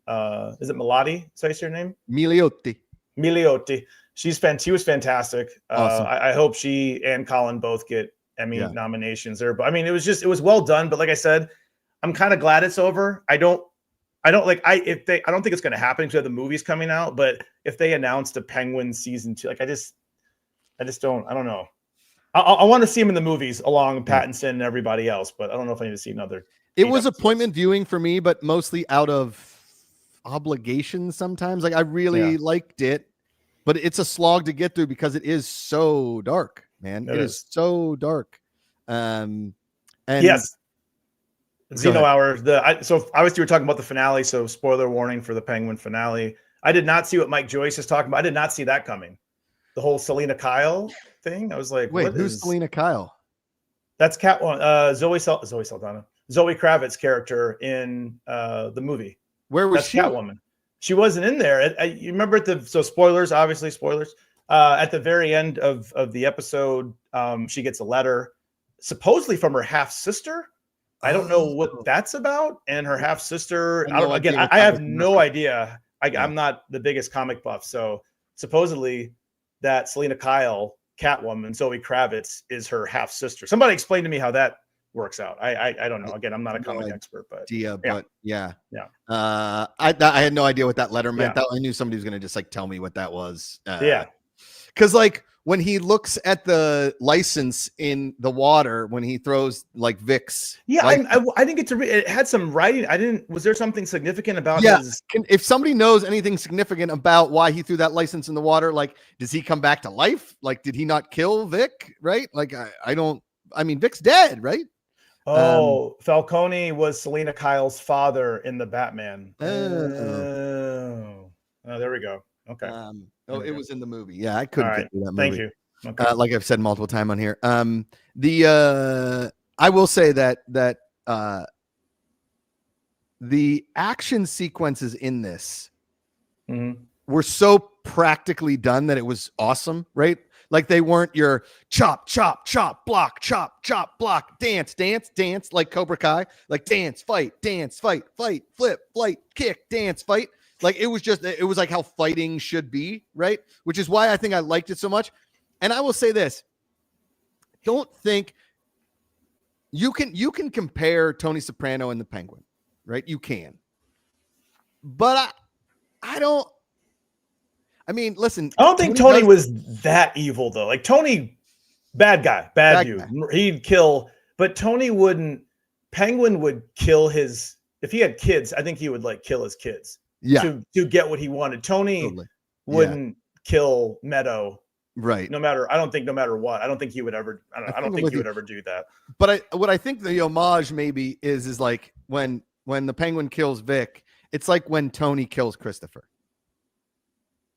Is it Milotti? Is that how you say her name? Milioti. She was fantastic. Awesome. I hope she and Colin both get Emmy nominations there. But it was well done. But like I said, I'm kind of glad it's over. I don't think it's going to happen because the movie's coming out. But if they announced a Penguin season 2, like I just don't. I don't know. I want to see him in the movies along Pattinson and everybody else. But I don't know if I need to see another. It was appointment viewing for me, but mostly out of obligation. Sometimes, like I really liked it. But it's a slog to get through because it is so dark, man. It is so dark. And yes, Xeno Hour. So obviously we're talking about the finale. So spoiler warning for the Penguin finale. I did not see what Mike Joyce is talking about. I did not see that coming. The whole Selena Kyle thing. I was like, wait, who's Selena Kyle? That's Catwoman. Zoe Saldana. Zoe Kravitz's character in the movie. Where was she? Catwoman. She wasn't in there. You remember spoilers, obviously spoilers. At the very end of the episode, she gets a letter, supposedly from her half sister. I don't know what that's about. And her half sister, I have no idea. I'm not the biggest comic buff. So supposedly that Selena Kyle, Catwoman, Zoe Kravitz is her half sister. Somebody explain to me how that works out. I don't know. Again, I'm not a comic expert, but but yeah. I had no idea what that letter meant. Yeah. I knew somebody was going to just like tell me what that was. Because like when he looks at the license in the water, when he throws like Vic's. Yeah, I didn't get to read. It had some writing. Was there something significant about his? If somebody knows anything significant about why he threw that license in the water, like, does he come back to life? Like, did he not kill Vic? Right? Like, I mean, Vic's dead, right? Oh, Falcone was Selena Kyle's father in the Batman. Oh, there we go. Okay. It was in the movie. Yeah, I couldn't get through that movie. Thank you. Okay. Like I've said multiple times on here. I will say that the action sequences in this were so practically done that it was awesome, right? Like they weren't your chop, chop, chop, block, chop, chop, block, dance, dance, dance, like Cobra Kai, like dance, fight, fight, flip, flight, kick, dance, fight. Like it was like how fighting should be, right? Which is why I think I liked it so much. And I will say this: don't think you can compare Tony Soprano and the Penguin, right? You can, but I don't. I mean, listen. I don't think Tony was that evil though. Like Tony, bad guy, bad dude. He'd kill, but Tony wouldn't. Penguin would kill his. If he had kids, I think he would like kill his kids. Yeah. To get what he wanted. Tony wouldn't kill Meadow. Right. I don't think no matter what. I don't think he would ever. I don't think he would ever do that. But what I think the homage maybe is like when the Penguin kills Vic, it's like when Tony kills Christopher.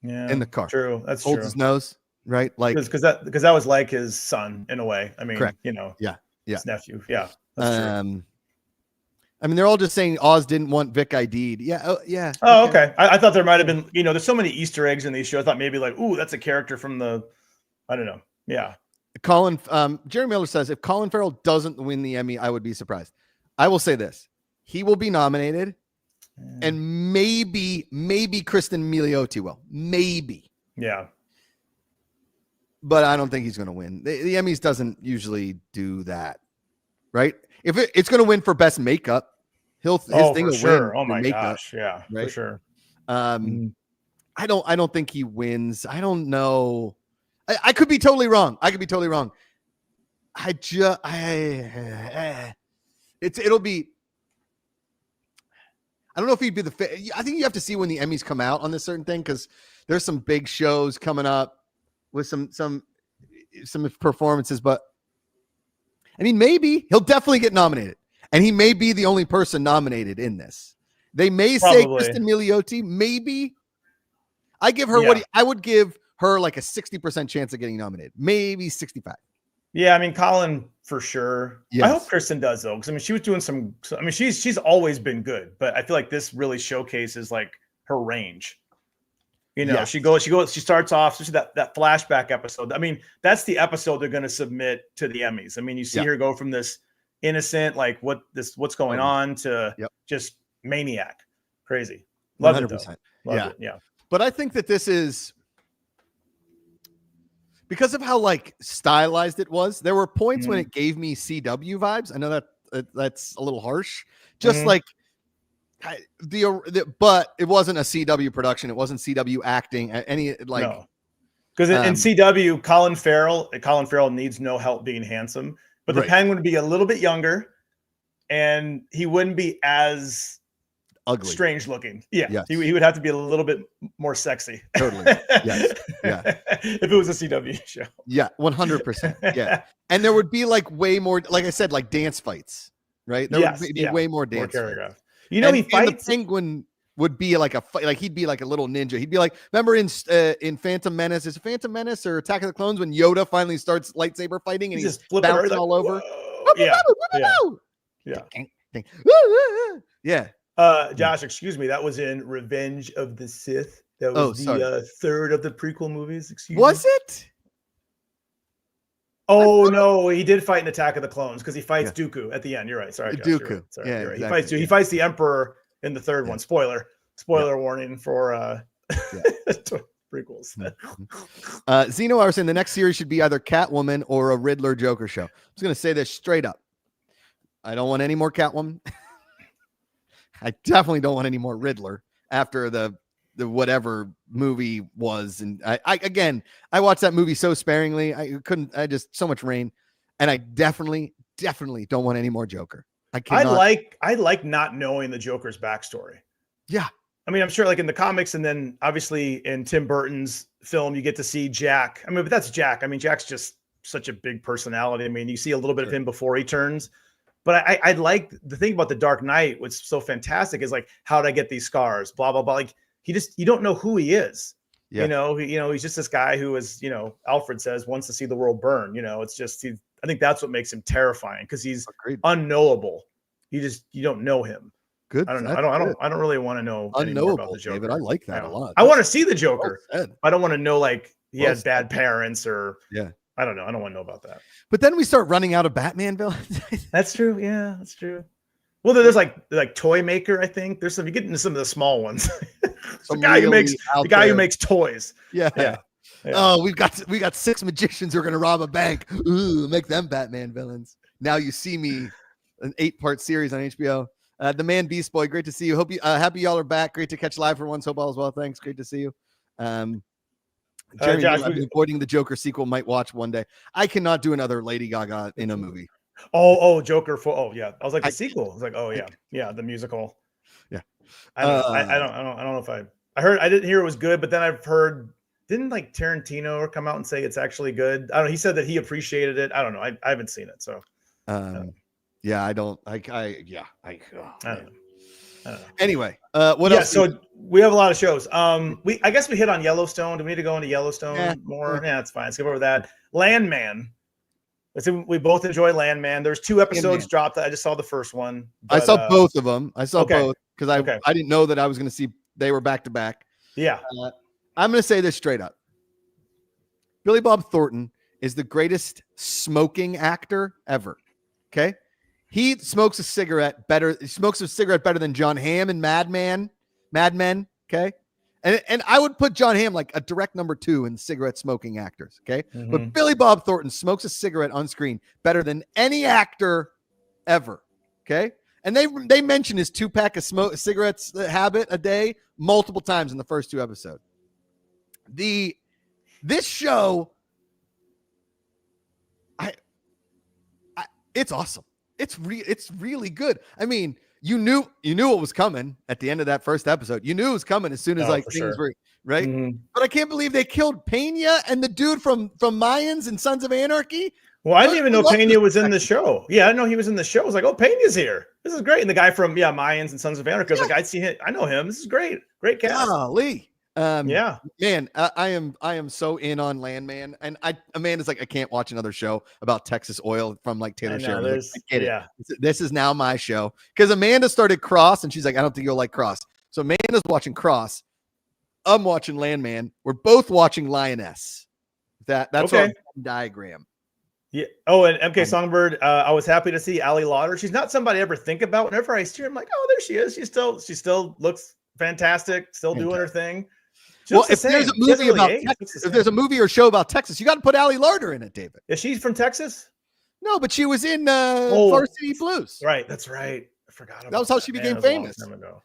Yeah. In the car. True. That's holds true. His nose. Right. Like because that was like his son in a way. I mean, correct. Yeah. His nephew. Yeah. That's true. I mean, they're all just saying Oz didn't want Vic ID'd. Yeah. Oh, yeah. Oh, okay. I thought there might have been, there's so many Easter eggs in these shows. I thought maybe like, ooh, that's a character from I don't know. Yeah. Jerry Miller says, if Colin Farrell doesn't win the Emmy, I would be surprised. I will say this. He will be nominated and maybe Kristen Milioti will. Maybe. Yeah. But I don't think he's going to win. The Emmys doesn't usually do that. Right? If it's going to win for best makeup, his thing will win. Oh my gosh, yeah, right? For sure. I don't think he wins. I don't know. I could be totally wrong. It'll be. I don't know if he'd be I think you have to see when the Emmys come out on this certain thing because there's some big shows coming up with some performances, but. I mean, maybe he'll definitely get nominated, and he may be the only person nominated in this. They may say Kristen Milioti. Maybe I give her I would give her like a 60% chance of getting nominated, maybe 65. Yeah, I mean, Colin for sure. Yes. I hope Kristen does though, because I mean, she was doing some. I mean, she's always been good, but I feel like this really showcases like her range. She starts off, especially that flashback episode. I mean, that's the episode they're going to submit to the Emmys. I mean, you see her go from this innocent, like what's going on to just maniac. Crazy. Love 100%. It though. Love it. Yeah. But I think that this is because of how like stylized it was. There were points when it gave me CW vibes. I know that's a little harsh. Just like but it wasn't a CW production. It wasn't CW acting. Because in CW, Colin Farrell needs no help being handsome, but the Penguin would be a little bit younger, and he wouldn't be as ugly, strange looking. Yeah, yes. he would have to be a little bit more sexy. Totally. Yes. Yeah. If it was a CW show. Yeah, 100%. Yeah, and there would be like way more, like I said, like dance fights. Right. There would be way more dance. More he fights. And the Penguin would be like he'd be like a little ninja. He'd be like, remember in Phantom Menace? Is it Phantom Menace or Attack of the Clones when Yoda finally starts lightsaber fighting and he's bouncing all over? Yeah. Josh, excuse me. That was in Revenge of the Sith. That was the third of the prequel movies. Excuse me. Was it? Oh no, he did fight in Attack of the Clones because he fights Dooku at the end. You're right. Sorry, Josh, Dooku. Right. Sorry, you're right. Exactly. He fights the Emperor in the third one. Spoiler warning for prequels. Zeno, I was saying the next series should be either Catwoman or a Riddler Joker show. I was going to say this straight up. I don't want any more Catwoman. I definitely don't want any more Riddler after the whatever movie was. And I watched that movie so sparingly. I just so much rain. And I definitely don't want any more Joker. I like not knowing the Joker's backstory. Yeah. I mean, I'm sure like in the comics and then obviously in Tim Burton's film, you get to see Jack. I mean, but that's Jack. I mean, Jack's just such a big personality. I mean, you see a little bit of him before he turns. But I like the thing about the Dark Knight, what's so fantastic is like, how did I get these scars? Blah, blah, blah. Like you don't know who he is. Yeah. He's just this guy who is, Alfred says wants to see the world burn. It's just, I think that's what makes him terrifying because he's unknowable. You don't know him. Good. I don't know. I don't really want to know anymore about the Joker. David, I like that a lot. I want to see the Joker. I don't want to know like he has bad parents or I don't know. I don't want to know about that. But then we start running out of Batman villains. That's true. Yeah, that's true. Well, there's like Toy Maker. I think there's some. You get into some of the small ones. the guy who makes toys. Yeah. Oh, we got 6 magicians who are gonna rob a bank. Ooh, make them Batman villains. Now you see me, an 8-part series on HBO. The Man Beast Boy, great to see you. Hope you happy y'all are back. Great to catch live for once. Hope all is well. Thanks. Great to see you. Jeremy, Josh, I've been avoiding the Joker sequel. Might watch one day. I cannot do another Lady Gaga in a movie. Joker I was like the sequel. I was like, the musical. Yeah. I don't know if I didn't hear it was good, but then I've heard didn't like Tarantino come out and say it's actually good. I don't know. He said that he appreciated it. I don't know. I haven't seen it, so. Yeah, I don't. I don't know. Anyway, what else? So we have a lot of shows. I guess we hit on Yellowstone. Do we need to go into Yellowstone more? Yeah, it's fine. Let's go over that. Landman. We both enjoy Landman. There's 2 episodes dropped. I just saw the first one. I saw both of them. I saw both because I didn't know that I was going to see they were back to back. Yeah. I'm going to say this straight up. Billy Bob Thornton is the greatest smoking actor ever. Okay. He smokes a cigarette better. He smokes a cigarette better than John Hamm and Mad Men. Okay. And I would put John Hamm like a direct number 2 in cigarette smoking actors. Okay. Mm-hmm. But Billy Bob Thornton smokes a cigarette on screen better than any actor ever. Okay. And they mention his 2-pack of cigarettes habit a day multiple times in the first 2 episodes. This show, it's awesome. It's really good. I mean, you knew what was coming at the end of that first episode. You knew it was coming as soon as things were right. Mm-hmm. But I can't believe they killed Pena and the dude from Mayans and Sons of Anarchy. Well, I didn't even know Pena was in the show. Yeah, I didn't know he was in the show. I was like, oh, Pena's here. This is great. And the guy from Mayans and Sons of Anarchy. I was like, I see him. I know him. This is great. Great cast. Golly. Man, I am so in on Landman, and Amanda's like, I can't watch another show about Texas oil from like Taylor Sheridan. I get it. This is now my show because Amanda started Cross, and she's like, I don't think you'll like Cross. So Amanda's watching Cross. I'm watching Landman. We're both watching Lioness. That's our diagram. Yeah. Oh, and MK Songbird. I was happy to see Ali Lauder. She's not somebody I ever think about. Whenever I see her, I'm like, oh, there she is. She still looks fantastic. Still doing her thing. Well, if there's a movie about Texas, if there's a movie or show about Texas, you got to put Ali Larder in it, David. Is she from Texas? No, but she was in Varsity Blues. Right, that's right. I forgot about that. Was how she became famous.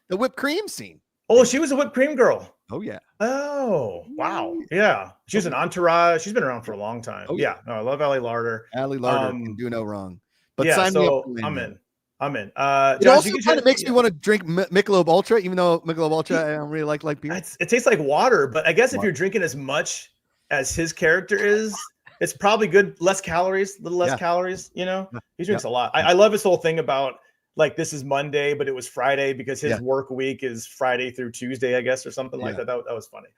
The whipped cream scene. Oh, she was a whipped cream girl. Oh yeah. Oh wow. Yeah, she was an Entourage. She's been around for a long time. Oh, yeah. No, I love Ali Larder. Ali Larder can do no wrong. But yeah, sign me up. I'm in. It also kind of makes me want to drink Michelob Ultra, even though Michelob Ultra I don't really like beer. It tastes like water, but I guess if you're drinking as much as his character is, it's probably good. Less calories, a little less calories. He drinks a lot. I love his whole thing about like this is Monday, but it was Friday because his work week is Friday through Tuesday, I guess, or something like that. That was funny.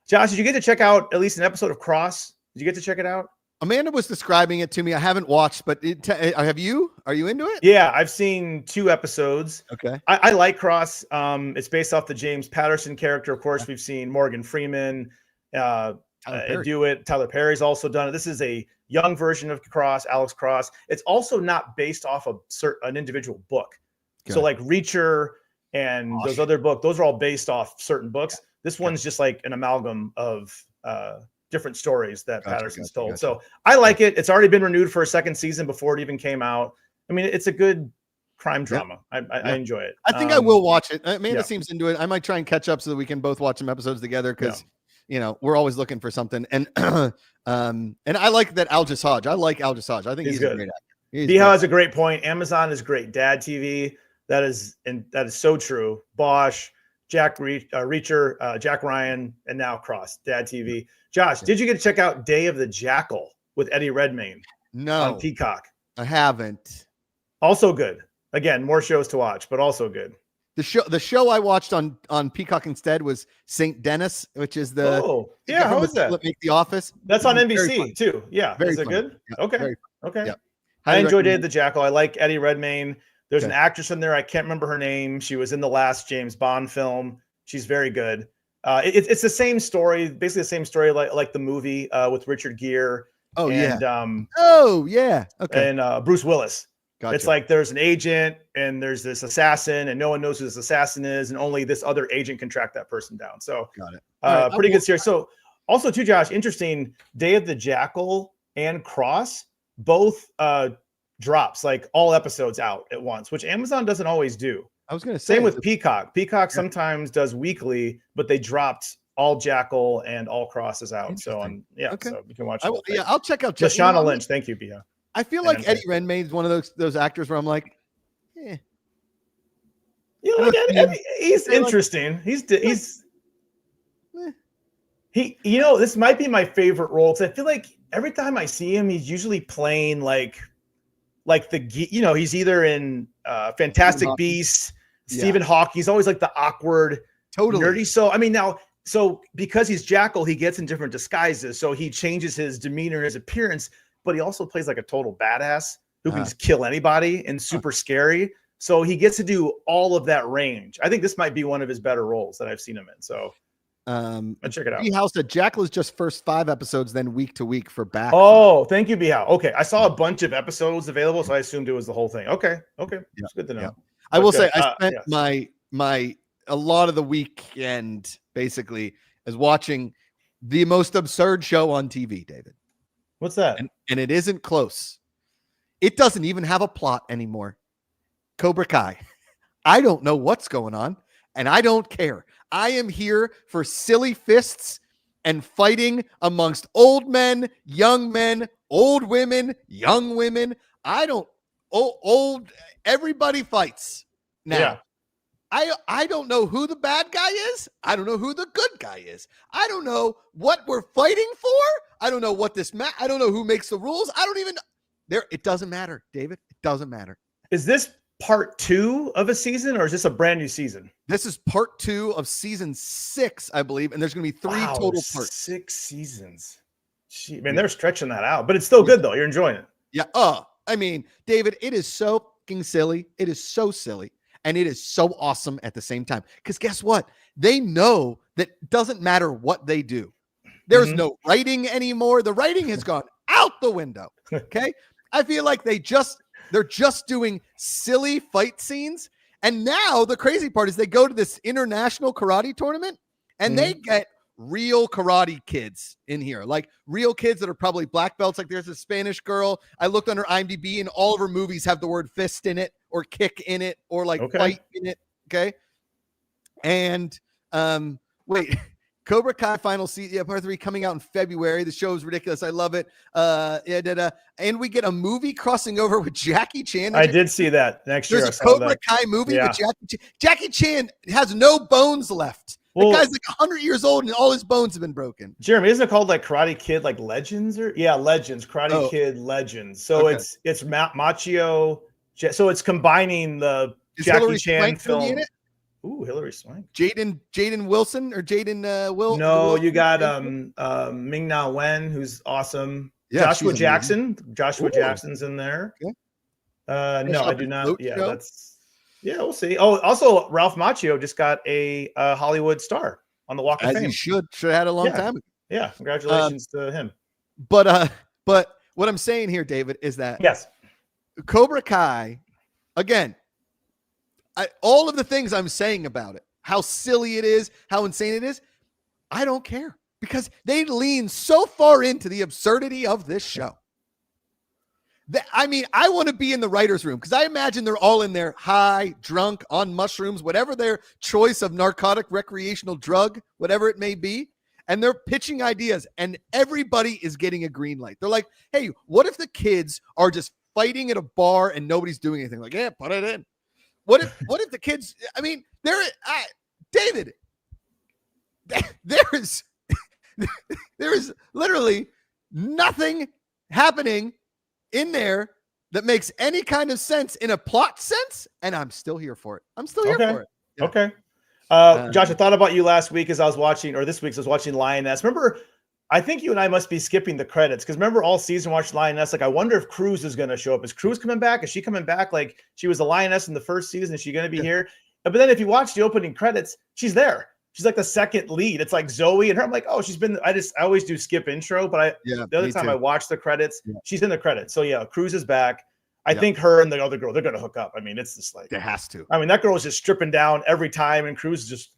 Josh, did you get to check out at least an episode of Cross? Did you get to check it out? Amanda was describing it to me. I haven't watched, but have you? Are you into it? Yeah, I've seen 2 episodes. Okay. I like Cross. It's based off the James Patterson character. Of course, we've seen Morgan Freeman do it. Tyler Perry's also done it. This is a young version of Cross, Alex Cross. It's also not based off of an individual book. Okay. So like Reacher and those other books, those are all based off certain books. This one's just like an amalgam of different stories that Patterson's told. So I like it. It's already been renewed for a 2nd season before it even came out. I mean, it's a good crime drama. I enjoy it. I think I will watch it. Amanda seems into it. I might try and catch up so that we can both watch some episodes together because we're always looking for something. And and I like that Aldous Hodge. I like Aldous Hodge. I think he's a great actor. B has a great point. Amazon is great dad TV. That is so true. Bosch, Jack Reacher, Jack Ryan, and now Cross dad TV. Josh, did you get to check out Day of the Jackal with Eddie Redmayne? No, on Peacock. I haven't. Also good. Again, more shows to watch, but also good. The show I watched on Peacock instead was St. Dennis, which is the how is that? Make The Office. That's on NBC too. Yeah, is it good? Yeah, okay. I enjoyed Day of the Jackal. I like Eddie Redmayne. There's an actress in there. I can't remember her name. She was in the last James Bond film. She's very good. It's the same story, basically the same story like the movie with Richard Gere. Okay. And Bruce Willis. Gotcha. It's like there's an agent and there's this assassin and no one knows who this assassin is and only this other agent can track that person down. So got it. Pretty good series. So also too, Josh, interesting, Day of the Jackal and Cross both drops like all episodes out at once, which Amazon doesn't always do. I was going to say same with Peacock. Peacock sometimes does weekly, but they dropped all Jackal and all Crosses out. So so you can watch. I'll check out Shauna Lynch. Thank you, Bia. I feel like Eddie Redmayne is one of those actors where I'm like, he's interesting. He's this might be my favorite role because I feel like every time I see him, he's usually playing like he's either in Fantastic Beasts, Stephen Hawking. He's always like the awkward, nerdy. So because he's Jackal, he gets in different disguises. So he changes his demeanor, his appearance. But he also plays like a total badass who can just kill anybody and super scary. So he gets to do all of that range. I think this might be one of his better roles that I've seen him in. So check it out. B-House said Jackal is just first 5 episodes, then week to week for back. Oh, thank you, B-House. Okay. I saw a bunch of episodes available, so I assumed it was the whole thing. Okay. It's good to know. I will say I spent a lot of the weekend basically as watching the most absurd show on TV, David. What's that? And it isn't close. It doesn't even have a plot anymore. Cobra Kai. I don't know what's going on, and I don't care. I am here for silly fists and fighting amongst old men, old women, young women. Everybody fights now. Yeah. I don't know who the bad guy is. I don't know who the good guy is. I don't know what we're fighting for. I don't know what I don't know who makes the rules. I don't even know. It doesn't matter, David. It doesn't matter. Is this part 2 of a season or is this a brand new season? This is part 2 of season 6, I believe. And there's going to be 3 total parts. 6 seasons. Gee, man, they're stretching that out, but it's still good though. You're enjoying it. Yeah. I mean, David, it is so fucking silly. It is so silly. And it is so awesome at the same time. Because guess what? They know that it doesn't matter what they do. There's no writing anymore. The writing has gone out the window. Okay. I feel like they're just doing silly fight scenes. And now the crazy part is they go to this international karate tournament and they get real karate kids in here, like real kids that are probably black belts. Like there's a Spanish girl. I looked on her IMDb and all of her movies have the word fist in it or kick in it or like fight in it. Okay. And wait, Cobra Kai final season, part 3 coming out in February. The show is ridiculous. I love it. And we get a movie crossing over with Jackie Chan. I did see that next year. There's a Cobra Kai movie with Jackie Chan. Jackie Chan has no bones left. The guy's like 100 years old and all his bones have been broken. Jeremy, isn't it called like Karate Kid, like Legends Legends, Karate Kid Legends. So it's Machio. So it's combining the Jackie Hillary Chan Swank film. In it? Ooh, Hillary Swank. Jaden Wilson or Jaden Will. No, you got Ming Na Wen, who's awesome. Yeah, Joshua Jackson. Joshua Jackson's in there. Okay. No, I do not. Yeah, we'll see. Oh, also Ralph Macchio just got a Hollywood star on the Walk of Fame. He should have had a long time ago. Yeah, congratulations to him. But what I'm saying here, David, is that Cobra Kai, again, all of the things I'm saying about it, how silly it is, how insane it is, I don't care because they lean so far into the absurdity of this show I mean, I want to be in the writer's room because I imagine they're all in there high, drunk, on mushrooms, whatever their choice of narcotic recreational drug, whatever it may be. And they're pitching ideas and everybody is getting a green light. They're like, hey, what if the kids are just fighting at a bar and nobody's doing anything? Like, yeah, put it in. What if the kids, I mean, David, there is literally nothing happening in there that makes any kind of sense in a plot sense, and I'm still here for it. I'm still here for it. Yeah. Okay. Josh, I thought about you last week as I was watching, or this week as I was watching Lioness. Remember, I think you and I must be skipping the credits because remember all season watched Lioness. Like, I wonder if Cruz is going to show up. Is Cruz coming back? Is she coming back? Like, she was the Lioness in the first season. Is she going to be here? But then if you watch the opening credits, she's there. She's like the second lead. It's like Zoe and her. I'm like, oh, she's been. I always do skip intro, but the other time I watch the credits, she's in the credits. So yeah, Cruz is back. I think her and the other girl, they're gonna hook up. I mean, it's just like it has to. I mean, that girl is just stripping down every time, and Cruz is just.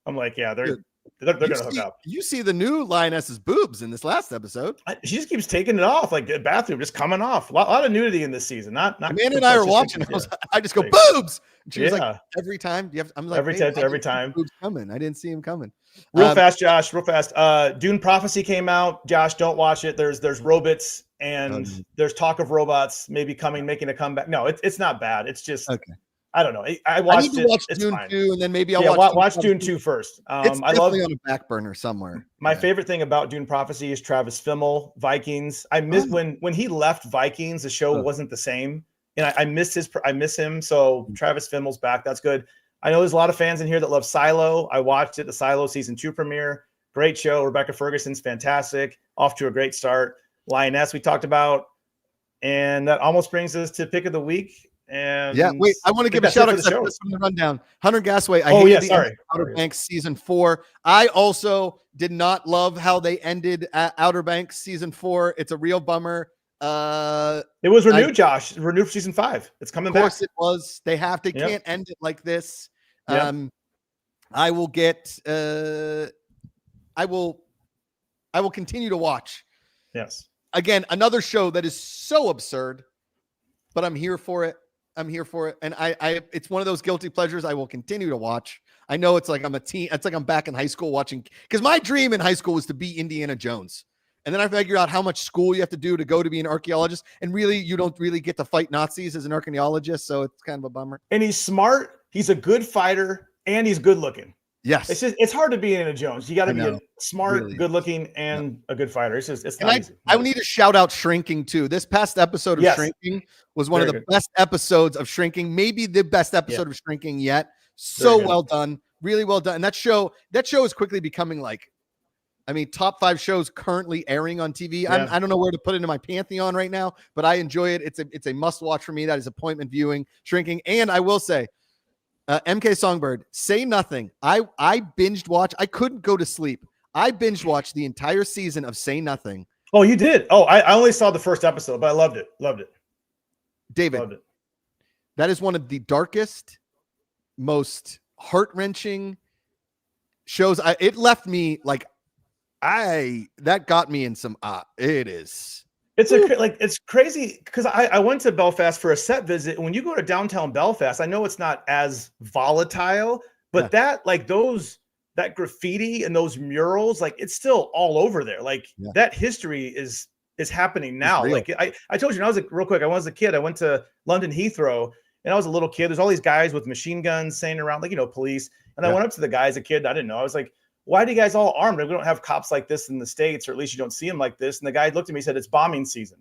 I'm like, yeah, they're gonna hook up. You see the new Lioness's boobs in this last episode. She just keeps taking it off, like the bathroom just coming off. A lot of nudity in this season. Not. Amanda and I are watching. I just go boobs. And she was like, every time. I'm like, every time. Boobs coming. I didn't see him coming. Real fast, Josh. Real fast. Dune Prophecy came out. Josh, don't watch it. There's robots and there's talk of robots maybe making a comeback. No, it's not bad. It's just okay. I don't know. I watched it. Watch Dune 2, and then maybe I'll watch Dune 2 first. It's definitely on a back burner somewhere. My favorite thing about Dune Prophecy is Travis Fimmel, Vikings. I miss when he left Vikings, the show wasn't the same, and I miss him. So Travis Fimmel's back. That's good. I know there's a lot of fans in here that love Silo. I watched it, the Silo season 2 premiere. Great show. Rebecca Ferguson's fantastic. Off to a great start. Lioness we talked about, and that almost brings us to pick of the week. And wait, I want to give a shout out to the rundown. Hunter Gasway. I hated the end of Outer Banks season 4. I also did not love how they ended at Outer Banks season 4. It's a real bummer. It was renewed, Josh. Renewed for season 5. It's coming back. Of course it was. They can't end it like this. I will continue to watch. Yes. Again, another show that is so absurd, but I'm here for it. And it's one of those guilty pleasures I will continue to watch. I know it's like I'm a teen. It's like I'm back in high school watching, because my dream in high school was to be Indiana Jones. And then I figure out how much school you have to do to be an archaeologist. And really, you don't really get to fight Nazis as an archaeologist. So it's kind of a bummer. And he's smart. He's a good fighter and he's good looking. Yes. It's hard to be Indiana Jones. You got to be smart, really good looking, and a good fighter. It's not easy. I need to shout out Shrinking too. This past episode of Shrinking was one of the best episodes of Shrinking, maybe the best episode of Shrinking yet. So well done, really well done. And that show is quickly becoming top 5 shows currently airing on TV. I don't know where to put it in my pantheon right now, but I enjoy it. It's a must watch for me. That is appointment viewing, Shrinking. And I will say, MK Songbird, Say Nothing. I binged watch. I couldn't go to sleep. I binged watched the entire season of Say Nothing. Oh, you did? Oh, I only saw the first episode, but I loved it. David, loved it. That is one of the darkest, most heart-wrenching shows. It left me that got me in some, it is. It's crazy because I went to Belfast for a set visit. When you go to downtown Belfast, I know it's not as volatile, but that graffiti and those murals, it's still all over there. That history is happening now. I told you, when I was real quick, I was a kid. I went to London Heathrow and I was a little kid. There's all these guys with machine guns saying around, police. And I went up to the guy as a kid. I didn't know. I was like, why do you guys all armed? We don't have cops like this in the States, or at least you don't see them like this. And the guy looked at me and said, it's bombing season.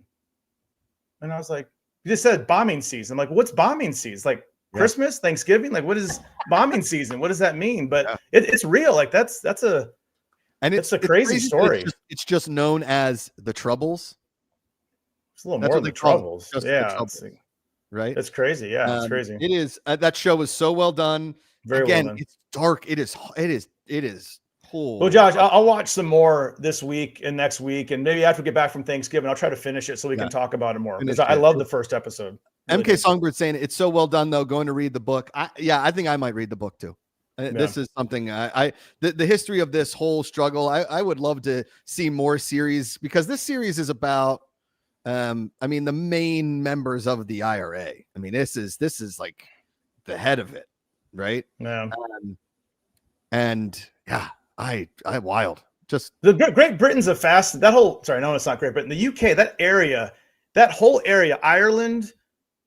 And I was like, you just said bombing season. I'm like, what's bombing season? Christmas, Thanksgiving? What is bombing season? What does that mean? But it's real. That's a crazy story. It's just known as the Troubles. It's a little more than the Troubles. Right? It's crazy. Yeah, it's crazy. It is. That show is so well done. Very well done. It's dark. It is. Cool. Well, Josh, I'll watch some more this week and next week, and maybe after we get back from Thanksgiving, I'll try to finish it so we can talk about it more. Because I love the first episode. Really MK Songbird saying it's so well done though. Going to read the book. I think I might read the book too. This is something the history of this whole struggle. I would love to see more series, because this series is about I mean, the main members of the IRA. I mean, this is like the head of it, right? Yeah. And yeah, I wild. Just the Great Britain's a fast that whole. Sorry, no, it's not Great Britain. The UK, that area, that whole area, Ireland,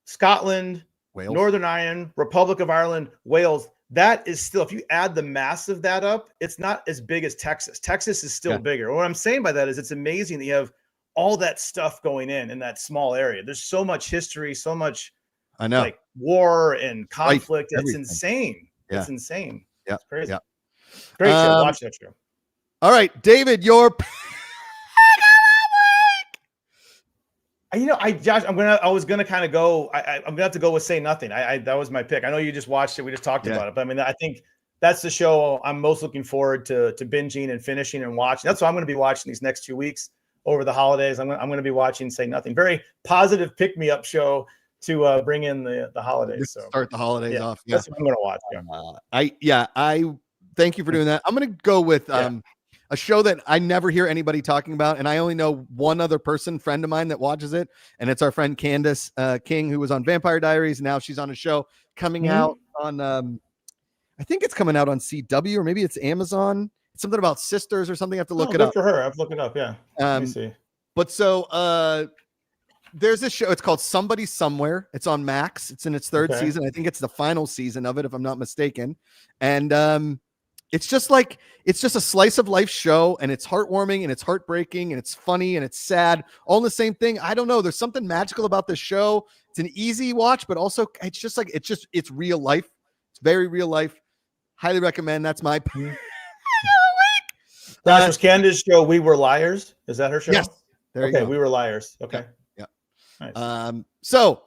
Scotland, Wales, Northern Ireland, Republic of Ireland, Wales. That is still, if you add the mass of that up, it's not as big as Texas. Texas is still bigger. What I'm saying by that is it's amazing that you have all that stuff going in that small area. There's so much history, so much I know, like war and conflict. Right. It's insane. Yeah. It's insane. Yeah. It's crazy. Yeah. Great show. Watch that show. All right, David, your Josh, I was gonna kind of go. I'm gonna have to go with Say Nothing. That was my pick. I know you just watched it. We just talked about it, but I mean, I think that's the show I'm most looking forward to binging and finishing and watching. That's what I'm going to be watching these next 2 weeks over the holidays. I'm going to be watching Say Nothing. Very positive pick me up show to bring in the holidays. So start the holidays off. Yeah. That's what I'm going to watch. I thank you for doing that. I'm going to go with a show that I never hear anybody talking about, and I only know one other friend of mine that watches it, and it's our friend Candace King, who was on Vampire Diaries. Now she's on a show coming out on I think it's coming out on CW, or maybe it's Amazon. It's something about sisters or something. I have to look it up for her. I've looked it up. Yeah. Let me see. But so there's this show. It's called Somebody Somewhere. It's on Max. It's in its third season. I think it's the final season of it, if I'm not mistaken. And it's just a slice of life show, and it's heartwarming and it's heartbreaking and it's funny and it's sad, all in the same thing. I don't know. There's something magical about this show. It's an easy watch, but also it's real life. It's very real life. Highly recommend. That's my pick. That was Candace's show. We Were Liars. Is that her show? Yes. There you go. We Were Liars. Okay. Yeah. Nice. So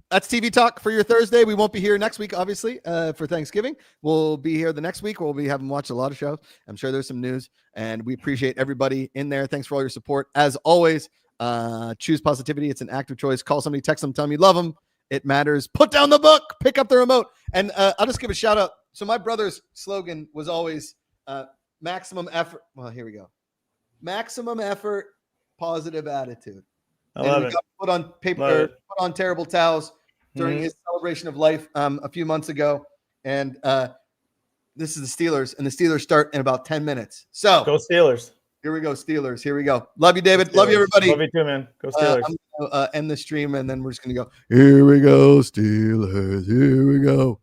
that's TV Talk for your Thursday. We won't be here next week, obviously, for Thanksgiving. We'll be here the next week. We'll be having watched a lot of shows. I'm sure there's some news, and we appreciate everybody in there. Thanks for all your support. As always, choose positivity. It's an active choice. Call somebody, text them, tell them you love them. It matters. Put down the book, pick up the remote. And I'll just give a shout out. So my brother's slogan was always maximum effort. Well, here we go. Maximum effort, positive attitude. I love it. Put on paper, put on terrible towels during his celebration of life a few months ago. And this is the Steelers, and the Steelers start in about 10 minutes. So go Steelers. Here we go, Steelers. Here we go. Love you, David. Love you, everybody. Love you too, man. Go Steelers. I'm going to end the stream, and then we're just going to go, here we go, Steelers. Here we go.